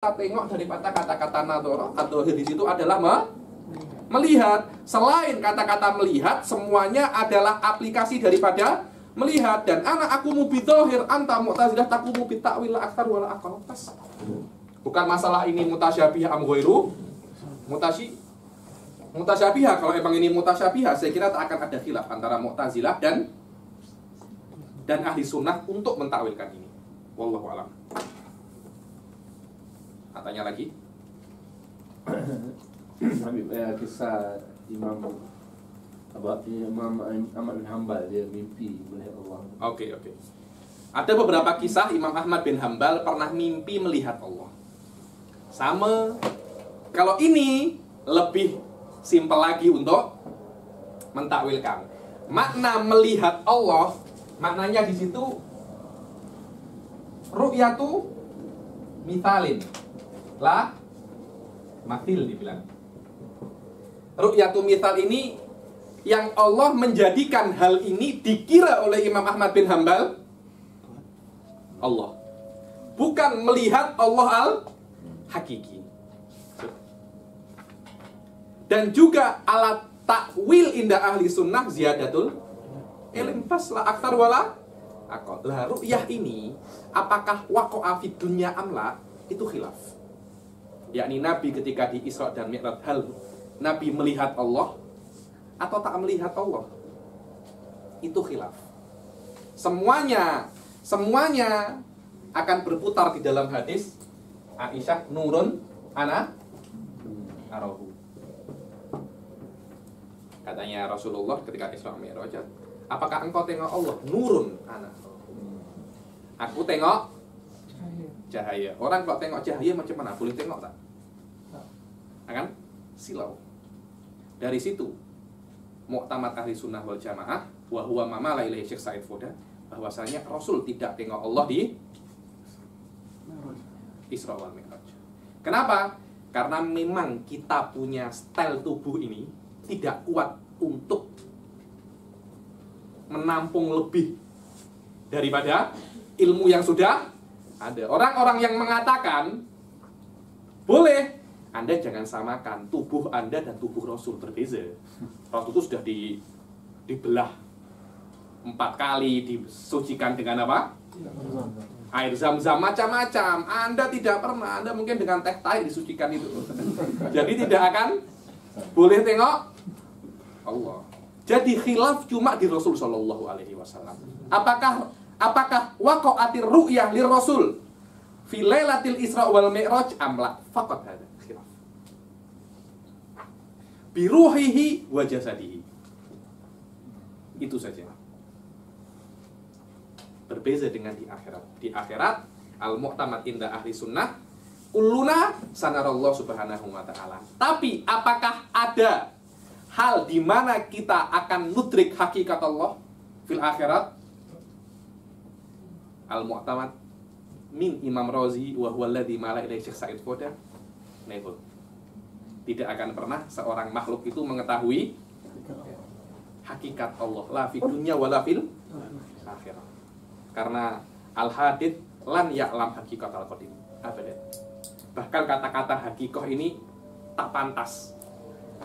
kita tengok daripada kata-kata nadhara atau di situ adalah melihat. Selain kata-kata melihat, semuanya adalah aplikasi daripada melihat. Dan aku mubidzohir anta mu'tazilah taqumu bitta'wil la aktsar wala aqal. Bukan masalah ini mutasyabih am ghairu mutasyabihah. Kalau emang ini mutasyabihah, saya kira tak akan ada khilaf antara Mu'tazilah dan ahli sunnah untuk mentakwilkan ini. Wallahu a'lam. Tanya lagi. Habib, kisah Imam Ahmad bin Hanbal, dia mimpi melihat Allah. Oke. Ada beberapa kisah Imam Ahmad bin Hanbal pernah mimpi melihat Allah. Sama, kalau ini lebih simpel lagi untuk mentakwilkan. Makna melihat Allah, maknanya di situ ru'yatu mithalin. Lah mathil dibilang. Ru'yatu mithal ini yang Allah menjadikan hal ini dikira oleh Imam Ahmad bin Hanbal Allah. Bukan melihat Allah al-hakiki. Dan juga alat takwil indah ahli sunnah ziyadatul ilm fasla aktar wala aqal. Lah ru'yah ini apakah waqa'a fid dunya amla, itu khilaf. Yakni Nabi ketika di Isra dan Mi'raj, hal Nabi melihat Allah atau tak melihat Allah, itu khilaf. Semuanya akan berputar di dalam hadis Aisyah, nurun ana arahu. Katanya Rasulullah ketika Isra Mi'raj, apakah engkau tengok Allah? Nurun ana arahu. Aku tengok cahaya. Orang kalau tengok cahaya macam mana? Boleh tengok tak? Akan silau. Dari situ Mu'tamad ahli sunnah wal jamaah wa huwa mamala ilaihi Syekh Said Foda, bahwasanya Rasul tidak tengok Allah di Isra wal Mi'raj. Kenapa? Karena memang kita punya style tubuh ini tidak kuat untuk menampung lebih daripada ilmu yang sudah ada. Orang-orang yang mengatakan boleh, Anda jangan samakan tubuh Anda dan tubuh Rasul, berbeza. Rasul itu sudah dibelah 4 kali, disucikan dengan apa? Air zam-zam, macam-macam. Anda tidak pernah, Anda mungkin dengan teh tahi disucikan itu. Jadi tidak akan boleh tengok Allah. Jadi khilaf cuma di Rasul Shallallahu Alaihi Wasallam. Apakah waqa'atir ru'yah lir Rasul fi lailatil Isra wal Mi'raj amla? Faqat hada khilaf. Bi ruhihi wa jasadihi. Itu saja. Berbeza dengan di akhirat. Di akhirat al-mu'tamad inda ahli sunnah kulluna sanarallahu subhanahu wa ta'ala. Tapi apakah ada hal di mana kita akan nudrik hakikat Allah fil akhirat? Al-mu'tamad min Imam Razi wa huwa alladhi mala ilaihi Syekh Said Foda, never. Tidak akan pernah seorang makhluk itu mengetahui hakikat Allah la fi dunya wa la fil akhirah. Karena al-hadith lan ya'lam hakikat al-qadim abadan. Bahkan kata-kata hakikah ini tak pantas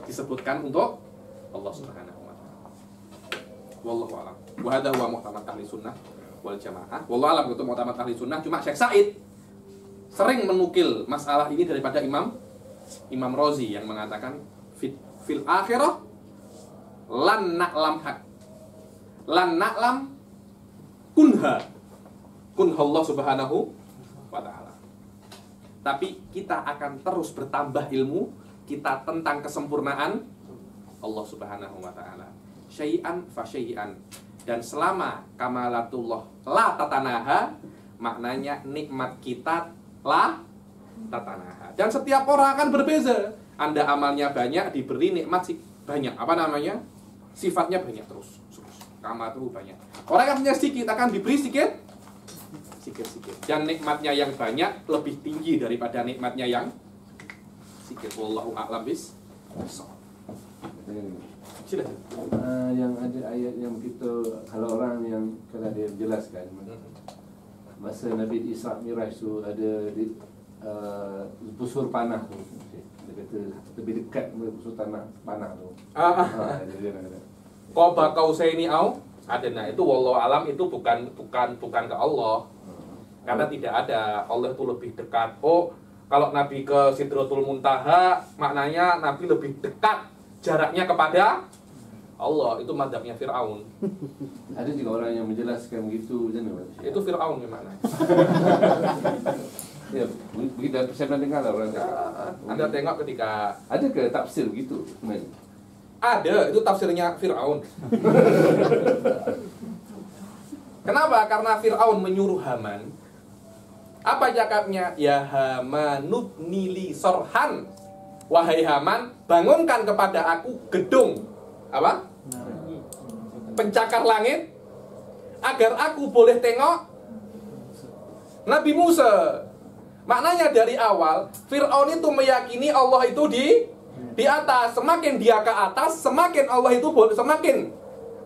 disebutkan untuk Allah Subhanahu wa ta'ala. Wallahu a'lam. Wa hadha huwa mu'tamad ahli sunnah wal jamaah. Wallahu a'lam, itu mu'tamad ahli sunnah. Cuma Syekh Said sering menukil masalah ini daripada Imam Razi yang mengatakan fil akhirah lan na'lam kunha Allah Subhanahu wa ta'ala. Tapi kita akan terus bertambah ilmu kita tentang kesempurnaan Allah Subhanahu wa ta'ala. Syai'an fa syai'an. Dan selama kamalatullah la tatanaha, maknanya nikmat kita la tatanaha. Dan setiap orang akan berbeza. Anda amalnya banyak, diberi nikmat banyak. Apa namanya? Sifatnya banyak terus. Kamatu banyak. Orang yang punya sedikit akan diberi sedikit. Dan nikmatnya yang banyak lebih tinggi daripada nikmatnya yang sedikit. Wallahu a'lam bis-shawab. Yang ada ayat yang begitu, kalau orang yang kena dia jelaskan, masa Nabi Isra Miraj itu busur panah tu. Dia kata lebih dekat busur panah tu. Jadi ada. Qoba qausaini au adna, itu wallahu alam, itu bukan ke Allah. Karena tidak ada, Allah itu lebih dekat. Oh, kalau Nabi ke Sidratul Muntaha, maknanya Nabi lebih dekat jaraknya kepada Allah. Itu mazhabnya Fir'aun. Ada juga orang yang menjelaskan begitu, macam mana? Itu Fir'aun gimana? Ya, begitu saya pernah dengar lah orang cakap. Anda tengok ketika Ada ke tafsir begitu? ada, itu tafsirnya Fir'aun. Kenapa? Karena Fir'aun menyuruh Haman. Apa cakapnya? Ya Hamanut nili sorhan. Wahai Haman, bangunkan kepada aku gedung. Apa? Pencakar langit, agar aku boleh tengok Nabi Musa. Maknanya dari awal Fir'aun itu meyakini Allah itu di atas. Semakin dia ke atas, semakin Allah itu semakin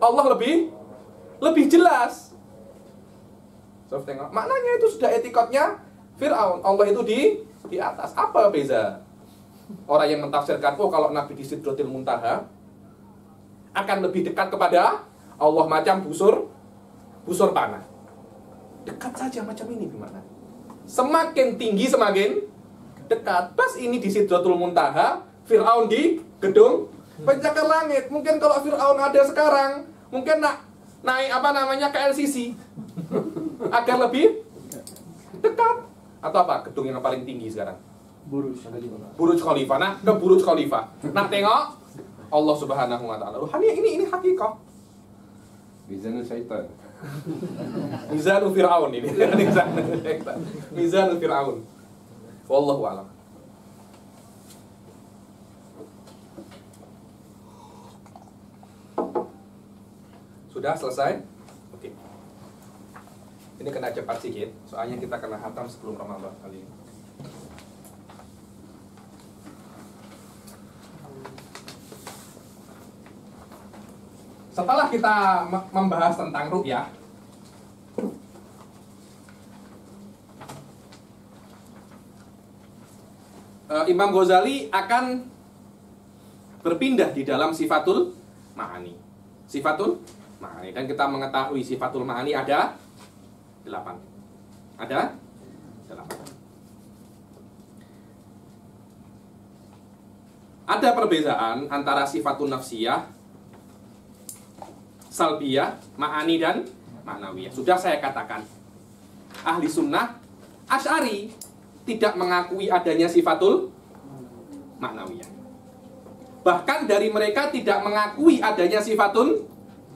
Allah lebih jelas. So, tengok. Maknanya itu sudah etikotnya Fir'aun. Allah itu di atas. Apa beza? Orang yang mentafsirkan, oh kalau Nabi di Sidratil Muntaha akan lebih dekat kepada Allah macam busur panah. Dekat saja macam ini gimana? Semakin tinggi semakin dekat. Pas ini di Sidratul Muntaha, Fir'aun di gedung pencakar langit. Mungkin kalau Fir'aun ada sekarang, mungkin naik ke LCC agar lebih dekat. Atau apa? Gedung yang paling tinggi sekarang? Burj Khalifa. Nah, ke Burj Khalifa. Nah, tengok Allah Subhanahu wa taala. Ini hakikat. Mizanul syaitan. Mizanul Fir'aun ini. Mizanul Fir'aun. Wallahu a'lam. Sudah selesai? Oke. Ini kena cepat sedikit, soalnya kita kena hatam sebelum Ramadan kali ini. Setelah kita membahas tentang ru'yah, Imam Ghazali akan berpindah di dalam sifatul ma'ani. Sifatul ma'ani. Dan kita mengetahui sifatul ma'ani ada 8. Ada 8. Ada perbedaan antara sifatul nafsiyah, salbiyah, ma'ani dan ma'nawiyah. Sudah saya katakan, ahli sunnah Asy'ari tidak mengakui adanya sifatul ma'nawiyah. Bahkan dari mereka tidak mengakui adanya sifatul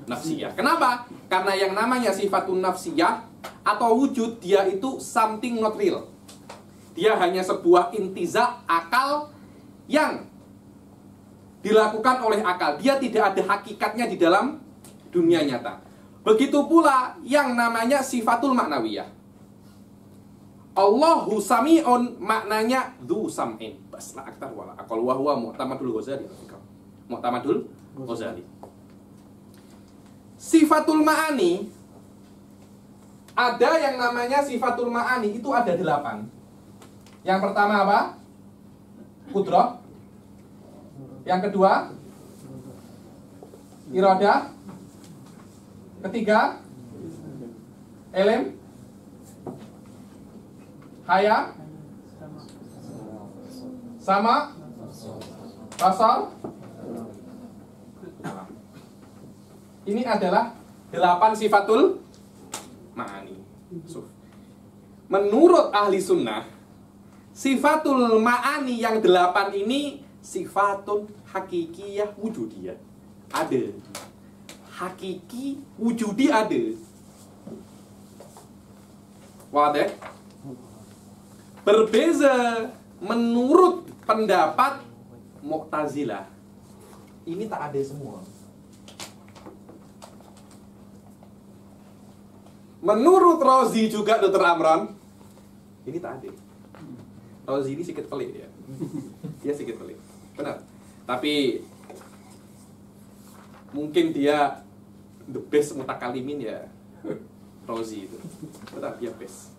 nafsiyah. Kenapa? Karena yang namanya sifatul nafsiyah atau wujud, dia itu something not real. Dia hanya sebuah intiza akal yang dilakukan oleh akal. Dia tidak ada hakikatnya di dalam dunia nyata. Begitu pula yang namanya sifatul ma'nawiyah. Allahu sami'un, maknanya dzu sam'in. Bas la aktar wala aqal wa huwa mu'tamadul Ghazali. Mu'tamadul Ghazali. Sifatul ma'ani, ada yang namanya sifatul ma'ani, itu ada 8. Yang pertama apa? Qudrah. Yang kedua iradah. Ketiga ilm. Haya. Sama. Basar. Ini adalah 8 sifatul ma'ani. Menurut ahli sunnah, sifatul ma'ani yang 8 ini sifatun hakikiyah wujudiyah. Ada. Hakiki wujudi ada. Wadah. Berbeza menurut pendapat Mu'tazilah. Ini tak ada semua. Menurut Razi juga, Dr. Amran, ini tak ada. Razi ini sedikit pelik ya. Dia sedikit pelik. Benar. Tapi mungkin dia the best mutakalimin ya, Razi itu. Benar, dia best.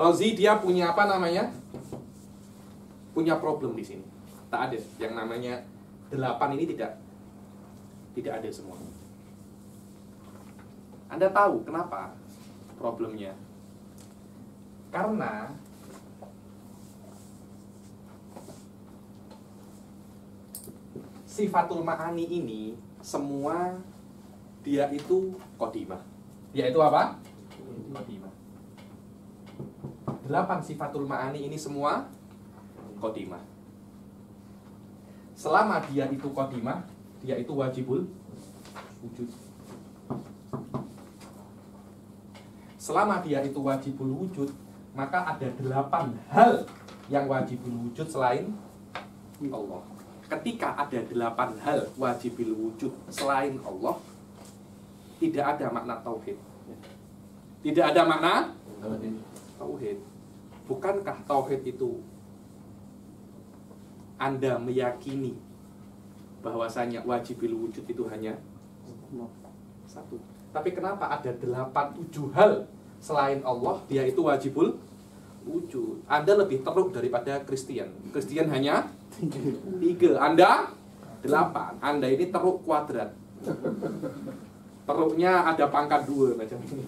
Rozi dia punya apa namanya? Punya problem di sini. Tak ada yang namanya 8 ini tidak ada semua. Anda tahu kenapa problemnya? Karena sifatul ma'ani ini semua dia itu qadimah. Dia itu apa? Qadimah. 8 sifatul ma'ani ini semua qadimah. Selama dia itu qadimah, dia itu wajibul wujud. Selama dia itu wajibul wujud, maka ada 8 hal yang wajibul wujud selain Allah. Ketika ada 8 hal wajibul wujud selain Allah, tidak ada makna tauhid. Tidak ada makna tauhid. Bukankah tauhid itu Anda meyakini bahwasanya wajibul wujud itu hanya satu? Tapi kenapa ada 8-7 hal selain Allah, dia itu wajibul wujud? Anda lebih teruk daripada Kristen. Kristen hanya 3, Anda 8. Anda ini teruk kuadrat. Teruknya ada pangkat 2 macam ini.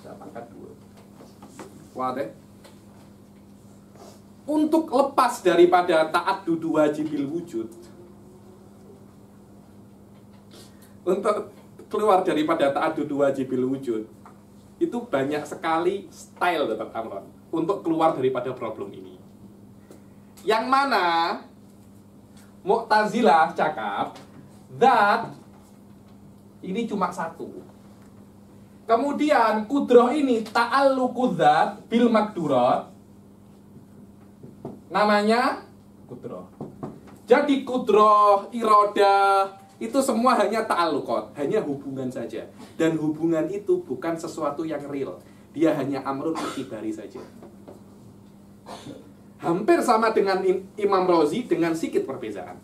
Ada pangkat 2. Wadah. Untuk lepas daripada ta'addudu wajibil wujud, untuk keluar daripada ta'addudu wajibil wujud, itu banyak sekali style Dr. Amron untuk keluar daripada problem ini. Yang mana Mu'tazilah cakap that ini cuma satu. Kemudian kudroh ini ta'alluqu dzat bil makdurat, namanya kudroh. Jadi kudroh, irodah itu semua hanya ta'alluqat, hanya hubungan saja. Dan hubungan itu bukan sesuatu yang real. Dia hanya amrun ikhtibari saja. Hampir sama dengan Imam Razi dengan sedikit perbedaan.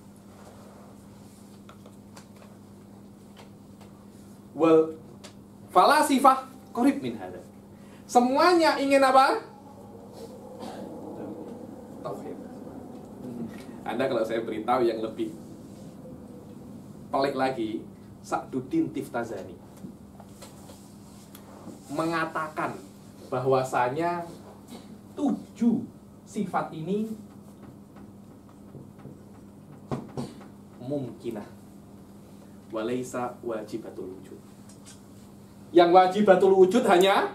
Wal falasifah qarib min hada. Semuanya ingin apa? Tauhid. Anda kalau saya beritahu yang lebih pelik lagi, Sa'duddin Tiftazani mengatakan bahwasanya 7 sifat ini mungkinah walaisa wajibatul wujud. Yang wajibatul wujud hanya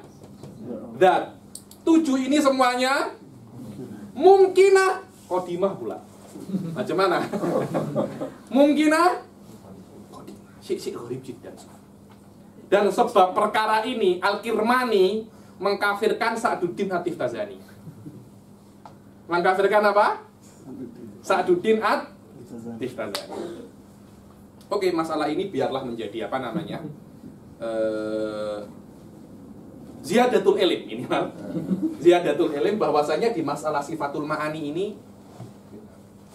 zat. 7 ini semuanya mungkinah qadimah pula. Macam mana? Mungkinah Syik gharib jiddan. Dan sebab perkara ini Al-Kirmani mengkafirkan Sa'duddin At-Tiftazani. Mengkafirkan apa? Sa'duddin At-Tiftazani. Oke, masalah ini biarlah menjadi apa namanya? Ziyadatul ilm ini, Ziyadatul ilm bahwasanya di masalah sifatul ma'ani ini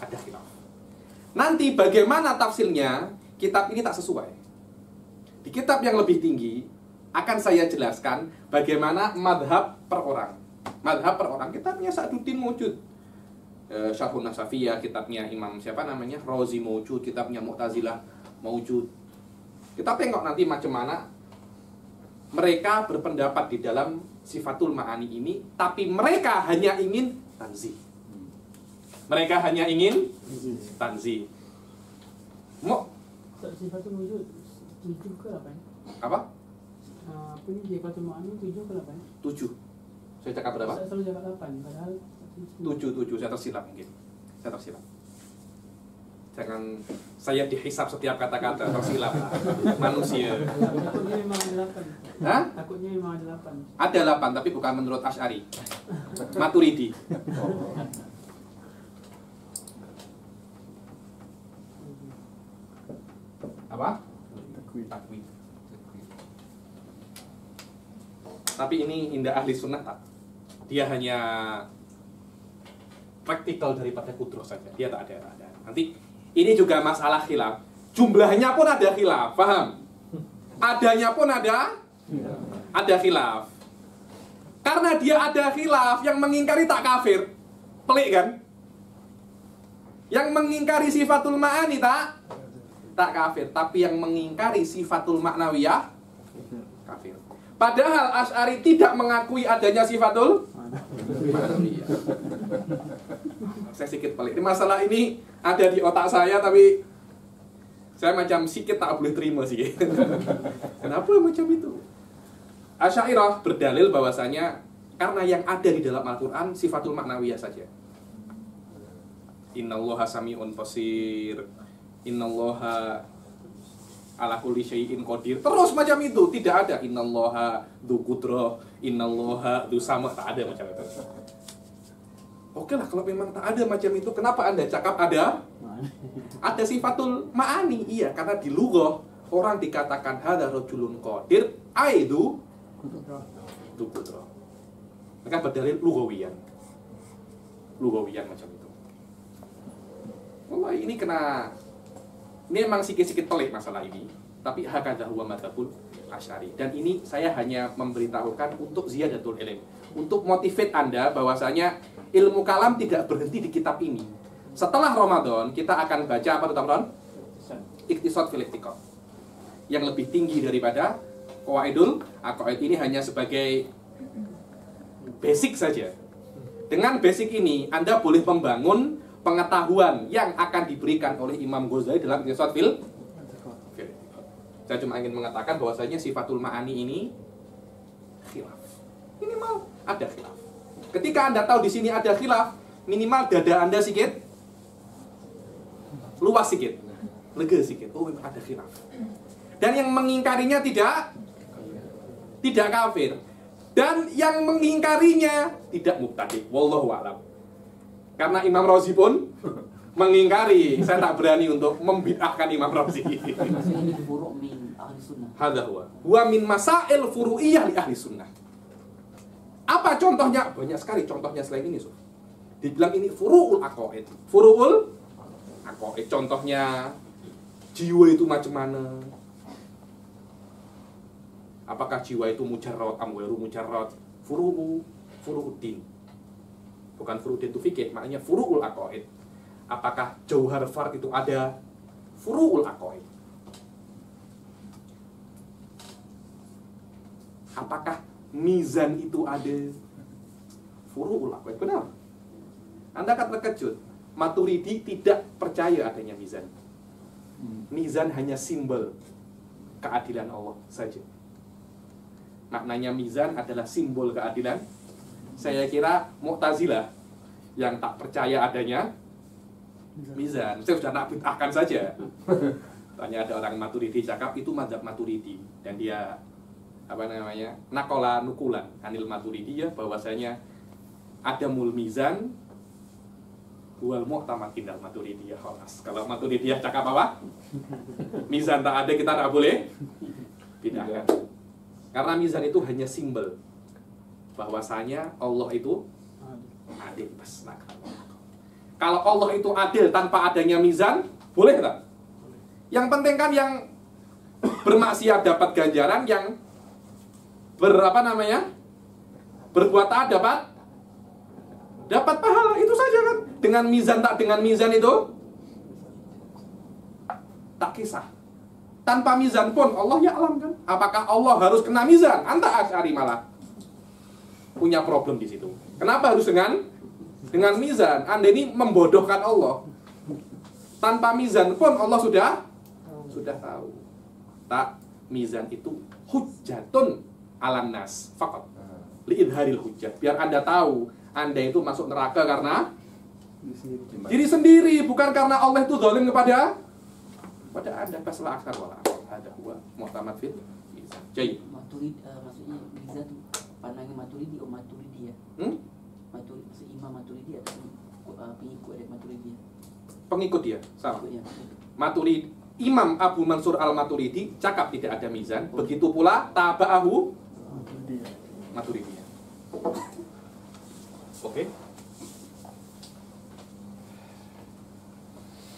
ada khilaf. Nanti bagaimana tafsirnya? Kitab ini tak sesuai. Di kitab yang lebih tinggi akan saya jelaskan bagaimana madhab per orang. Madhab per orang, kitabnya Sa'duddin Mawjud, Syarhun Nasafiyah, kitabnya Imam siapa namanya, Razi Mawjud, kitabnya Mu'tazilah Mawjud. Kita tengok nanti macam mana mereka berpendapat di dalam sifatul ma'ani ini, tapi mereka hanya ingin tanzih. Mereka hanya ingin tanzih. Sifatul wujud 7 ke 8? Apa? Apa ni sifatul ma'ani 7 ke 8? 7. Saya cakap berapa? Saya selalu cakap 8, padahal 7. Saya tersilap mungkin. Saya tersilap. Jangan saya dihisap setiap kata-kata, tersilap. Manusia. Takutnya memang ada 8. Hah? Takutnya memang ada 8. Ada 8 tapi bukan menurut Asy'ari. Maturidi. Apa? Takwid. Tapi ini indah ahli sunnah tak? Dia hanya praktikal daripada kudroh saja. Dia tak ada. Nanti ini juga masalah khilaf. Jumlahnya pun ada khilaf, paham? Adanya pun ada khilaf. Karena dia ada khilaf, yang mengingkari tak kafir. Pelik kan? Yang mengingkari sifatul ma'ani tak kafir, tapi yang mengingkari sifatul maknawiyah kafir. Padahal Asy'ari tidak mengakui adanya sifatul maknawiyah. Saya sedikit pelik. Masalah ini ada di otak saya, tapi saya macam sikit tak boleh terima sih. Kenapa macam itu? Asy'ariyah berdalil bahwasanya karena yang ada di dalam Al-Quran sifatul maknawiyah saja. Innallaha sami'un basir, innallaha ala kulli syai'in qadir. Terus macam itu, tidak ada innallaha dzu qudrah, innallaha dzu sama', tak ada macam itu. Oke lah, kalau memang tak ada macam itu, kenapa Anda cakap ada? Ada sifatul ma'ani. Iya, karena di lughah orang dikatakan hadza rajulun qadir, aidu dzu qudrah. Maka berdalil lughawiyan. Lughawiyan macam itu. Wah, ini memang sedikit pelik masalah ini, tapi hakadha huwa madzhabul Asy'ari. Dan ini saya hanya memberitahukan untuk ziyadatul ilm, untuk motivate Anda bahwasanya ilmu kalam tidak berhenti di kitab ini. Setelah Ramadan kita akan baca apa tuh, Tamron? Iqtisad fil I'tiqad. Yang lebih tinggi daripada Qawaidul Aqaid. Ini hanya sebagai basic saja. Dengan basic ini Anda boleh membangun pengetahuan yang akan diberikan oleh Imam Ghazali dalam Iqtisad fil I'tiqad. Saya cuma ingin mengatakan bahwasanya sifatul ma'ani ini khilaf. Minimal ada khilaf. Ketika Anda tahu di sini ada khilaf, minimal dada Anda sedikit luas sedikit, lega sedikit. Oh, memang ada khilaf. Dan yang mengingkarinya tidak kafir. Dan yang mengingkarinya tidak mubtadi. Wallahu a'lam. Karena Imam Razi pun mengingkari. Saya tak berani untuk membid'ahkan Imam Razi. Hadza huwa min masail furu'iyah li ahli sunnah. Apa contohnya? Banyak sekali contohnya selain ini, Sof. Dibilang ini furu'ul aqaid. Furu'ul aqaid. Contohnya jiwa itu macam mana? Apakah jiwa itu mujarrad, amwairu mujarrad? Furu'uddin. Bukan furu'uddin itu fikih, maknanya furu'ul aqaid. Apakah jauhar fard itu ada? Furu'ul aqaid. Apakah mizan itu ada? Furu'ul aqaid. Benar. Anda akan terkejut. Maturidi tidak percaya adanya mizan. Mizan hanya simbol keadilan Allah saja. Maknanya mizan adalah simbol keadilan. Saya kira Mu'tazilah yang tak percaya adanya mizan. Saya sudah nak bid'ahkan saja. Tanya ada orang Maturidi cakap itu mazhab Maturidi, dan dia nakola nukulan anil Maturidi ya, bahwasanya ada mul mizan wal mu'tamad indal Maturidi ya khalas. Kalau Maturidi cakap apa? Mizan tak ada, kita tak boleh bid'ahkan. Karena mizan itu hanya simbol bahwasanya Allah itu adil. Kalau Allah itu adil tanpa adanya mizan, boleh tak? Yang penting kan yang bermaksiat dapat ganjaran, yang berbuat taat dapat pahala, itu saja kan. Dengan mizan tak dengan mizan itu tak kisah. Tanpa mizan pun Allah ya'lam kan. Apakah Allah harus kena mizan? Anta Asy'ari malah punya problem di situ. Kenapa harus dengan mizan? Anda ini membodohkan Allah. Tanpa mizan pun Allah sudah tahu. Tak, mizan itu hujjatun 'alan nas faqat. Li'idharil hujjah. Biar Anda tahu Anda itu masuk neraka karena diri sendiri, bukan karena Allah itu zalim kepada Anda. Paslah akar wala ada huwa mu'tamad fil mizan. Jayy. Maturidi maksudnya mizan itu pandangan Maturidi atau Maturidi ya? Maturidi maksudnya Imam Maturidi atau pengikut dari Maturidi? Pengikut dia, sama. Maturidi, Imam Abu Mansur al-Maturidi cakap tidak ada mizan, begitu pula taba'ahu Maturidi. Oke.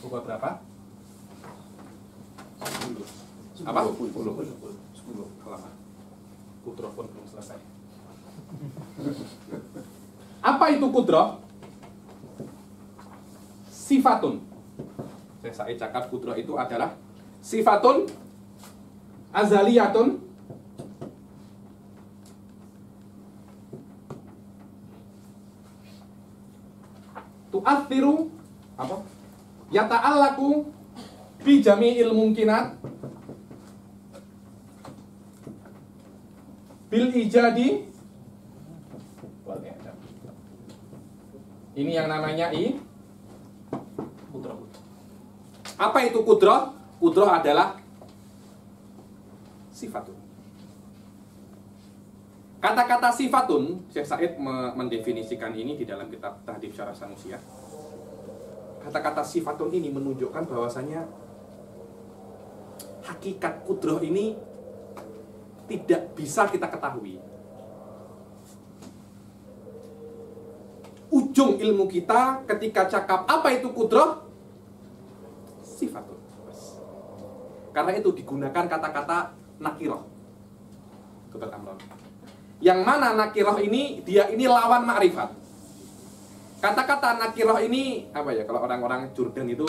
Buka berapa? 10. Apa? 10 halaman. Putra pun belum selesai. Apa itu kudrah? Sifatun. Saya cakap kudrah itu adalah sifatun azaliyatun tu'athiru apa? Yata'allaku bi jami'il mumkinat bil ijadi wal i'dam. Ini yang namanya kudrah. Apa itu kudrah? Kudrah adalah sifatun. Kata-kata sifatun, Syekh Said mendefinisikan ini di dalam kitab Tahdhib Syarah Sanusiah. Kata-kata sifatun ini menunjukkan bahwasanya hakikat kudrah ini tidak bisa kita ketahui. Ujung ilmu kita ketika cakap apa itu kudrah? Sifatun. Karena itu digunakan kata-kata nakirah. Yang mana nakirah ini, dia ini lawan ma'rifat. Kata-kata nakirah ini, apa ya, kalau orang-orang Jordan itu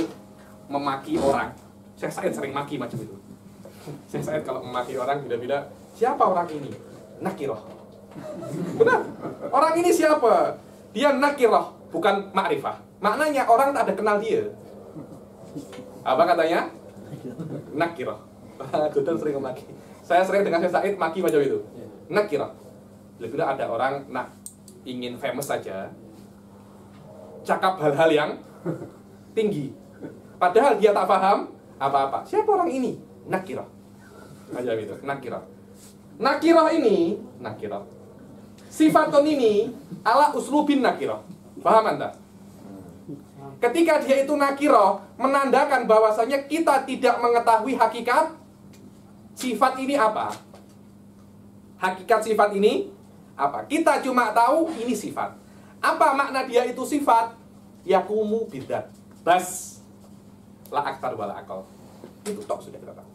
memaki orang. Syekh Said sering maki macam itu. Syekh Said kalau memaki orang, bila-bila, siapa orang ini? Nakirah. Benar. Orang ini siapa? Dia nakirah, bukan ma'rifah. Maknanya orang tak ada kenal dia. Apa katanya? Nakirah. Jordan sering memaki. Saya sering dengan Syekh Said maki macam itu. Nakirah. Bila ada orang ingin famous saja, cakap hal-hal yang tinggi, padahal dia tak paham apa-apa. Siapa orang ini? Nakirah. Aja itu, nakirah. Nakirah ini, nakirah. Sifatun ini ala uslubin nakirah. Paham Anda? Ketika dia itu nakirah, menandakan bahwasanya kita tidak mengetahui hakikat sifat ini apa. Hakikat sifat ini apa? Kita cuma tahu ini sifat. Apa makna dia itu sifat? Yakumu bidzat. Bas. La aktar wala akal. Itu tok sudah kita tahu.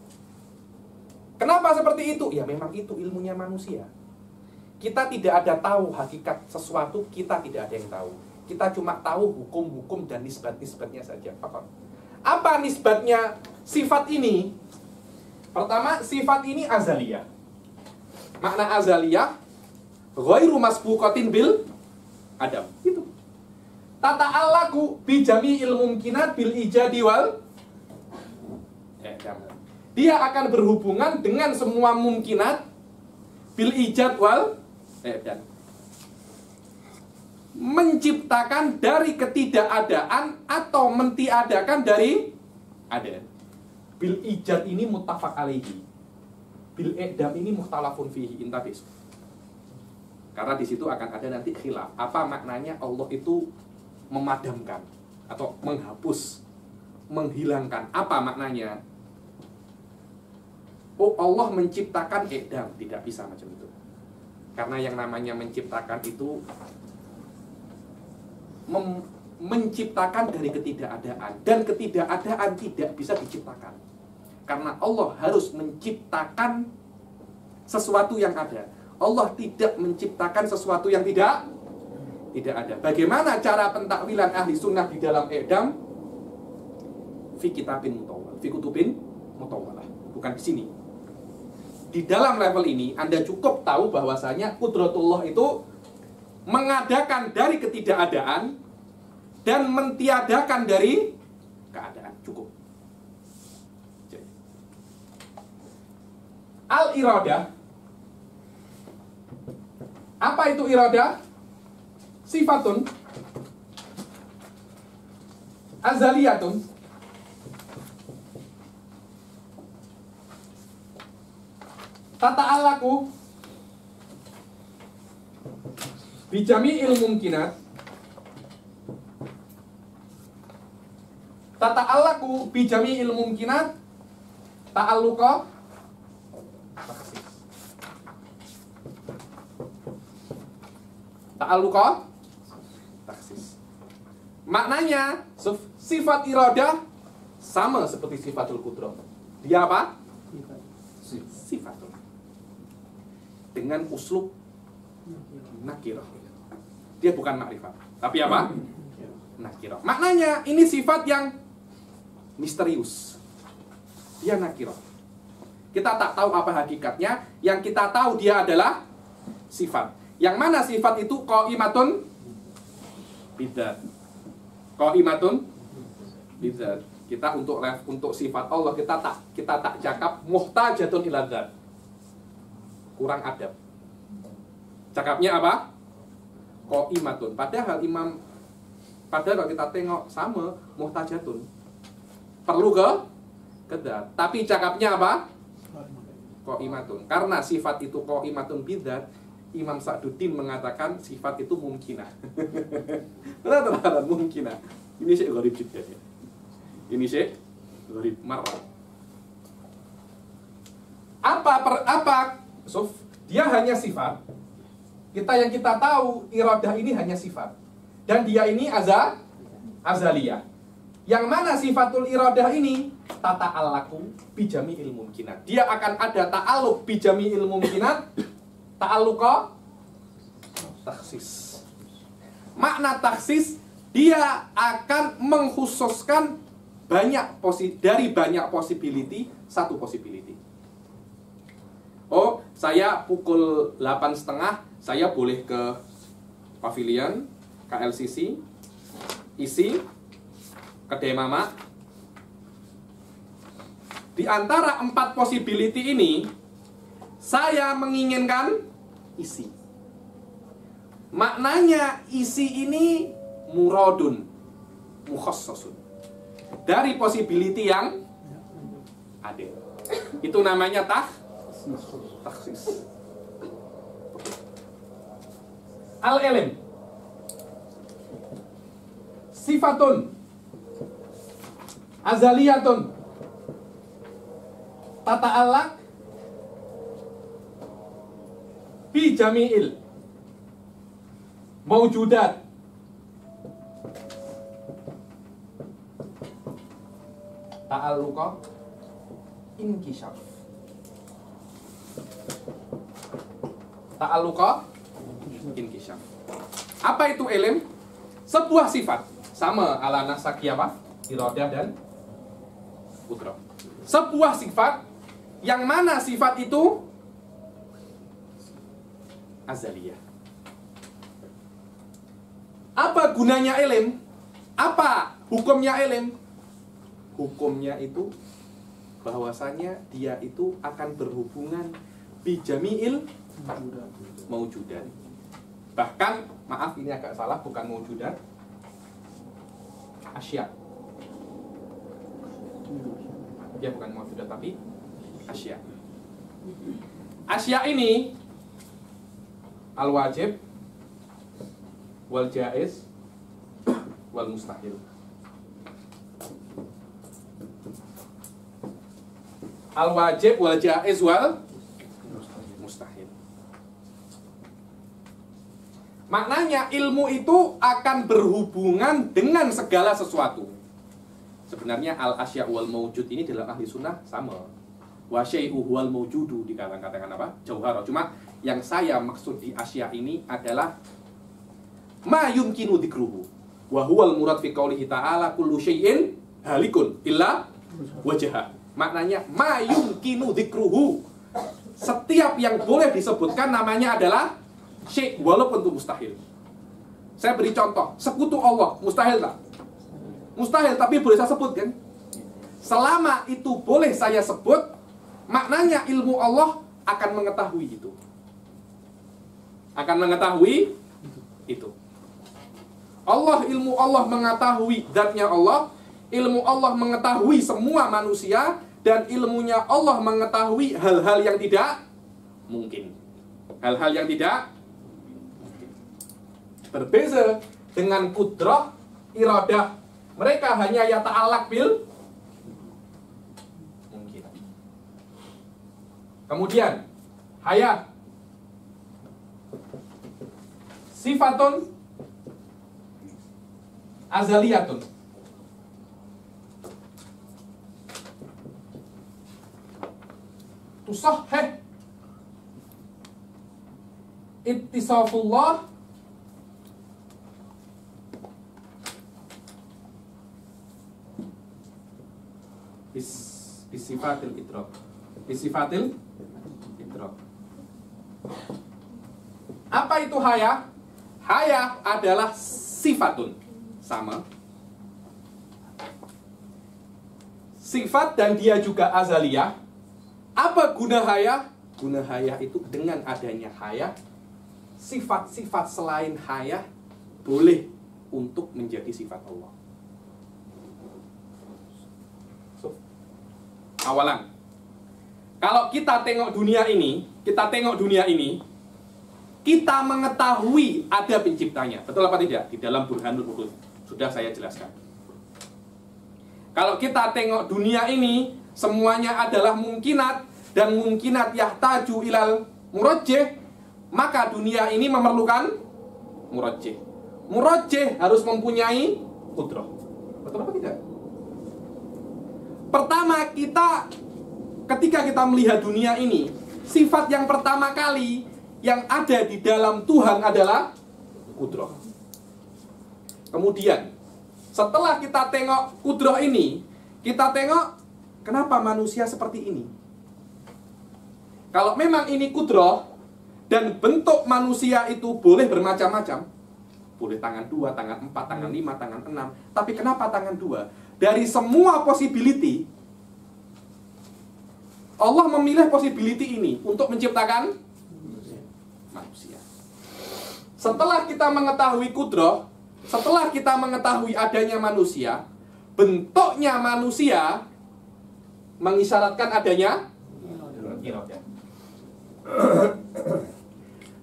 Kenapa seperti itu? Ya memang itu ilmunya manusia. Kita tidak ada tahu hakikat sesuatu, kita tidak ada yang tahu. Kita cuma tahu hukum-hukum dan nisbat-nisbatnya saja. Apa nisbatnya sifat ini? Pertama, sifat ini azaliyah. Makna azaliyah ghairu masbuqatin bil adam. Itu. Tata'allaku bi jami'il mumkinat bil ijadi wal i'dam. Dia akan berhubungan dengan semua mumkinat bil ijad wal i'dam. Menciptakan dari ketidakadaan atau mentiadakan dari ada. Bil ijad ini muttafaq alaihi. Bil i'dam ini mukhtalafun fihi, intabis. Karena di situ akan ada nanti khilaf. Apa maknanya Allah itu memadamkan atau menghapus, menghilangkan? Apa maknanya? Oh, Allah menciptakan i'dam, tidak bisa macam itu. Karena yang namanya menciptakan itu menciptakan dari ketidakadaan, dan ketidakadaan tidak bisa diciptakan. Karena Allah harus menciptakan sesuatu yang ada. Allah tidak menciptakan sesuatu yang tidak ada. Bagaimana cara pentakwilan ahli sunnah di dalam i'dam? Fi kitabin mutawwal, fi kutubin mutawwalah. Bukan di sini. Di dalam level ini Anda cukup tahu bahwasanya qudratullah itu mengadakan dari ketidakadaan dan mentiadakan dari keadaan. Cukup. Al-iradah. Apa itu iradah? Sifatun azaliyatun tata'allaku bi jami'il mumkinat. Tata'allaku bi jami'il mumkinat ta'alluqa ta'alluqa taksis. Maknanya sifat iradah sama seperti sifatul qudrah. Dia apa? Sifatul. Dengan uslub nakirah. Dia bukan makrifat. Tapi apa? Nakirah. Maknanya ini sifat yang misterius. Dia nakirah. Kita tak tahu apa hakikatnya. Yang kita tahu dia adalah sifat. Yang mana sifat itu qaimatun bidzat. Qaimatun bidzat. Kita untuk sifat Allah kita tak cakap muhtajatun ila dzat. Kurang adab. Cakapnya apa? Qaimatun. Padahal kalau kita tengok sama muhtajatun. Perlu ke dzat. Tapi cakapnya apa? Qaimatun. Karena sifat itu qaimatun bidzat, Imam Sa'duddin mengatakan sifat itu mungkinah. Benar mungkinah. Ini sih gharib juga ya. Ini sih gharib marah. Apa? Dia hanya sifat. Yang kita tahu iradah ini hanya sifat. Dan dia ini azaliyah. Yang mana sifatul iradah ini tata'allaku bijami'il mumkinat. Dia akan ada ta'alluq bijami'il mumkinat. Ta'alluqa taksis. Makna taksis, dia akan mengkhususkan dari banyak possibility satu possibility. Oh, saya pukul 8.30 saya boleh ke pavilion KLCC, isi kedai mama. Di antara 4 possibility ini, saya menginginkan isi. Maknanya isi ini muradun, mukhassasun. Dari possibility yang ada. Itu namanya taksis. Al-ilm. Sifatun azaliyatun tata'allaq bi jami'il mawjudat ta'alluqa inkishaf. Ta'alluqa inkishaf. Apa itu ilm? Sebuah sifat. Sama ala nasaki apa? Iradah dan qudrah. Sebuah sifat yang mana sifat itu azaliyah. Apa gunanya ilm? Apa hukumnya ilm? Hukumnya itu bahwasanya dia itu akan berhubungan bijami'il maujudan. Bahkan, maaf ini agak salah, bukan maujudan, asya. Ya bukan maujudan tapi asya. Asya ini al-wajib wal jaiz wal mustahil. Al-wajib wal jaiz wal mustahil. Maknanya ilmu itu akan berhubungan dengan segala sesuatu. Sebenarnya al-asya wal mawjud ini dalam ahli sunnah sama. Wa syai'u wal mawjudu dikatakan apa? Jauhara. Cuma yang saya maksud di asya ini adalah ma yumkinu dzikruhu wa huwal murad fi qoulihi ta'ala kullu syai'in halikun illa wajha. Maknanya ma yumkinu dzikruhu. Setiap yang boleh disebutkan namanya adalah syai' walaupun itu mustahil. Saya beri contoh, sekutu Allah, mustahil tak? Mustahil, tapi boleh saya sebut kan? Selama itu boleh saya sebut, maknanya ilmu Allah akan mengetahui itu. Akan mengetahui itu. Ilmu Allah mengetahui zatnya Allah, ilmu Allah mengetahui semua manusia, dan ilmunya Allah mengetahui hal-hal yang tidak mungkin. Hal-hal yang tidak mungkin. Berbeza dengan kudrah, iradah. Mereka hanya yata'allaq bil mungkin. Kemudian hayat. Sifatun azaliyatun. Tusahhih ittisafullah bisifatil idrak. Bisifatil idrak. Apa itu haya? Haya adalah sifatun. Sama. Sifat dan dia juga azaliyah. Apa guna haya? Guna haya itu dengan adanya haya, sifat-sifat selain haya boleh untuk menjadi sifat Allah. Awalan, kalau kita tengok dunia ini, kita mengetahui ada penciptanya. Betul apa tidak? Di dalam Burhanul Buhut sudah saya jelaskan. Kalau kita tengok dunia ini, semuanya adalah mungkinat, dan mungkinat yahtaju ilal murajjih, maka dunia ini memerlukan murajjih. Murajjih harus mempunyai qudrah. Betul apa tidak? Pertama, ketika kita melihat dunia ini, sifat yang pertama kali yang ada di dalam Tuhan adalah qudrah. Kemudian, setelah kita tengok qudrah ini, kita tengok kenapa manusia seperti ini. Kalau memang ini qudrah dan bentuk manusia itu boleh bermacam-macam, boleh tangan 2, tangan 4, tangan 5, tangan 6, tapi kenapa tangan 2? Dari semua possibility, Allah memilih possibility ini untuk menciptakan manusia. Setelah kita mengetahui qudrah, setelah kita mengetahui adanya manusia, bentuknya manusia mengisyaratkan adanya iradah.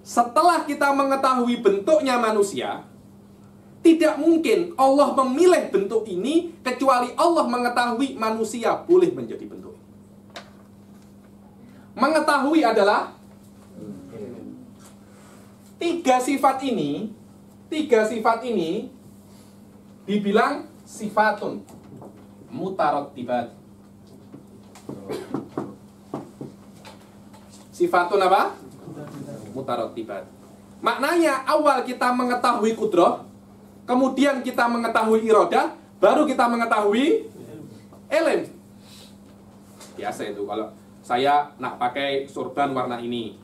Setelah kita mengetahui bentuknya manusia, tidak mungkin Allah memilih bentuk ini kecuali Allah mengetahui manusia boleh menjadi bentuk. Mengetahui adalah tiga sifat ini dibilang sifatun mutarattibat. Sifatun apa? Mutarattibat. Maknanya awal kita mengetahui qudrah, kemudian kita mengetahui iradah, baru kita mengetahui ilm. Biasa itu kalau saya nak pakai sorban warna ini.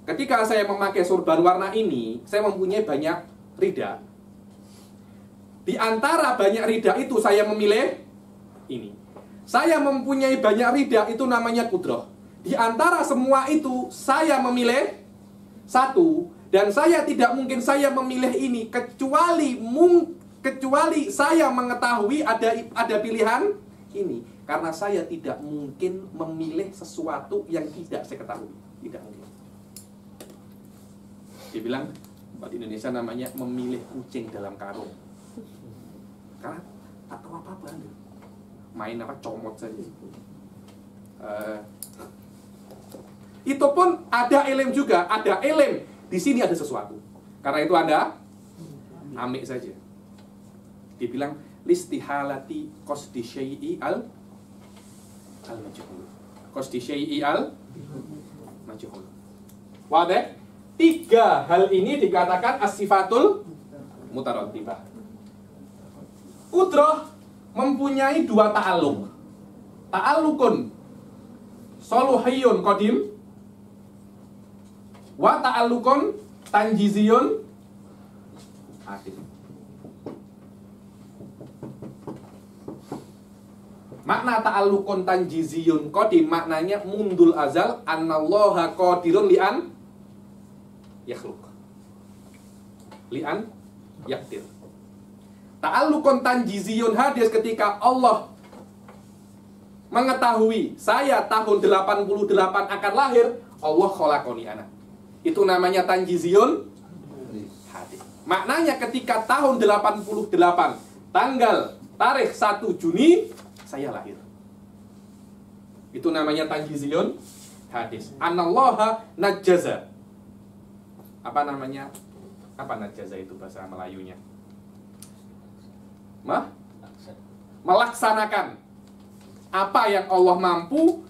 Ketika saya memakai sorban warna ini, saya mempunyai banyak rida. Di antara banyak rida itu saya memilih ini. Saya mempunyai banyak rida, itu namanya qudrah. Di antara semua itu saya memilih satu, dan saya tidak mungkin saya memilih ini kecuali saya mengetahui ada pilihan ini, karena saya tidak mungkin memilih sesuatu yang tidak saya ketahui, tidak mungkin. Dibilang di Indonesia namanya memilih kucing dalam karung, karena tak tahu apa-apa, main apa comot saja. Itu pun ada ilm juga, ada ilm. Di sini ada sesuatu. Karena itu Anda ambil saja. Dibilang listihalati qasdi syai'i al-majhul. Qasdi syai'i al-majhul. Wadah? Tiga hal ini dikatakan as-sifatul mutarattibah. Qudrah mempunyai dua ta'alluq. Ta'alluqun soluhiyun qadim wa ta'alluqun tanjiziyun hadis. Makna ta'alluqun tanjiziyun qadim maknanya mundul azal annallaha qadirun li'an yakhluq. Li'an yaktir. Ta'alluqun tanjiziyun hadis ketika Allah mengetahui saya tahun 88 akan lahir, Allah khalaqoni anak. Itu namanya tanjiziyun hadis. Maknanya ketika tahun 88 tarikh 1 Juni saya lahir. Itu namanya tanjiziyun hadis. Anallaha najjaza. Apa namanya? Apa najjaza itu bahasa Melayunya? Melaksanakan apa yang Allah mampu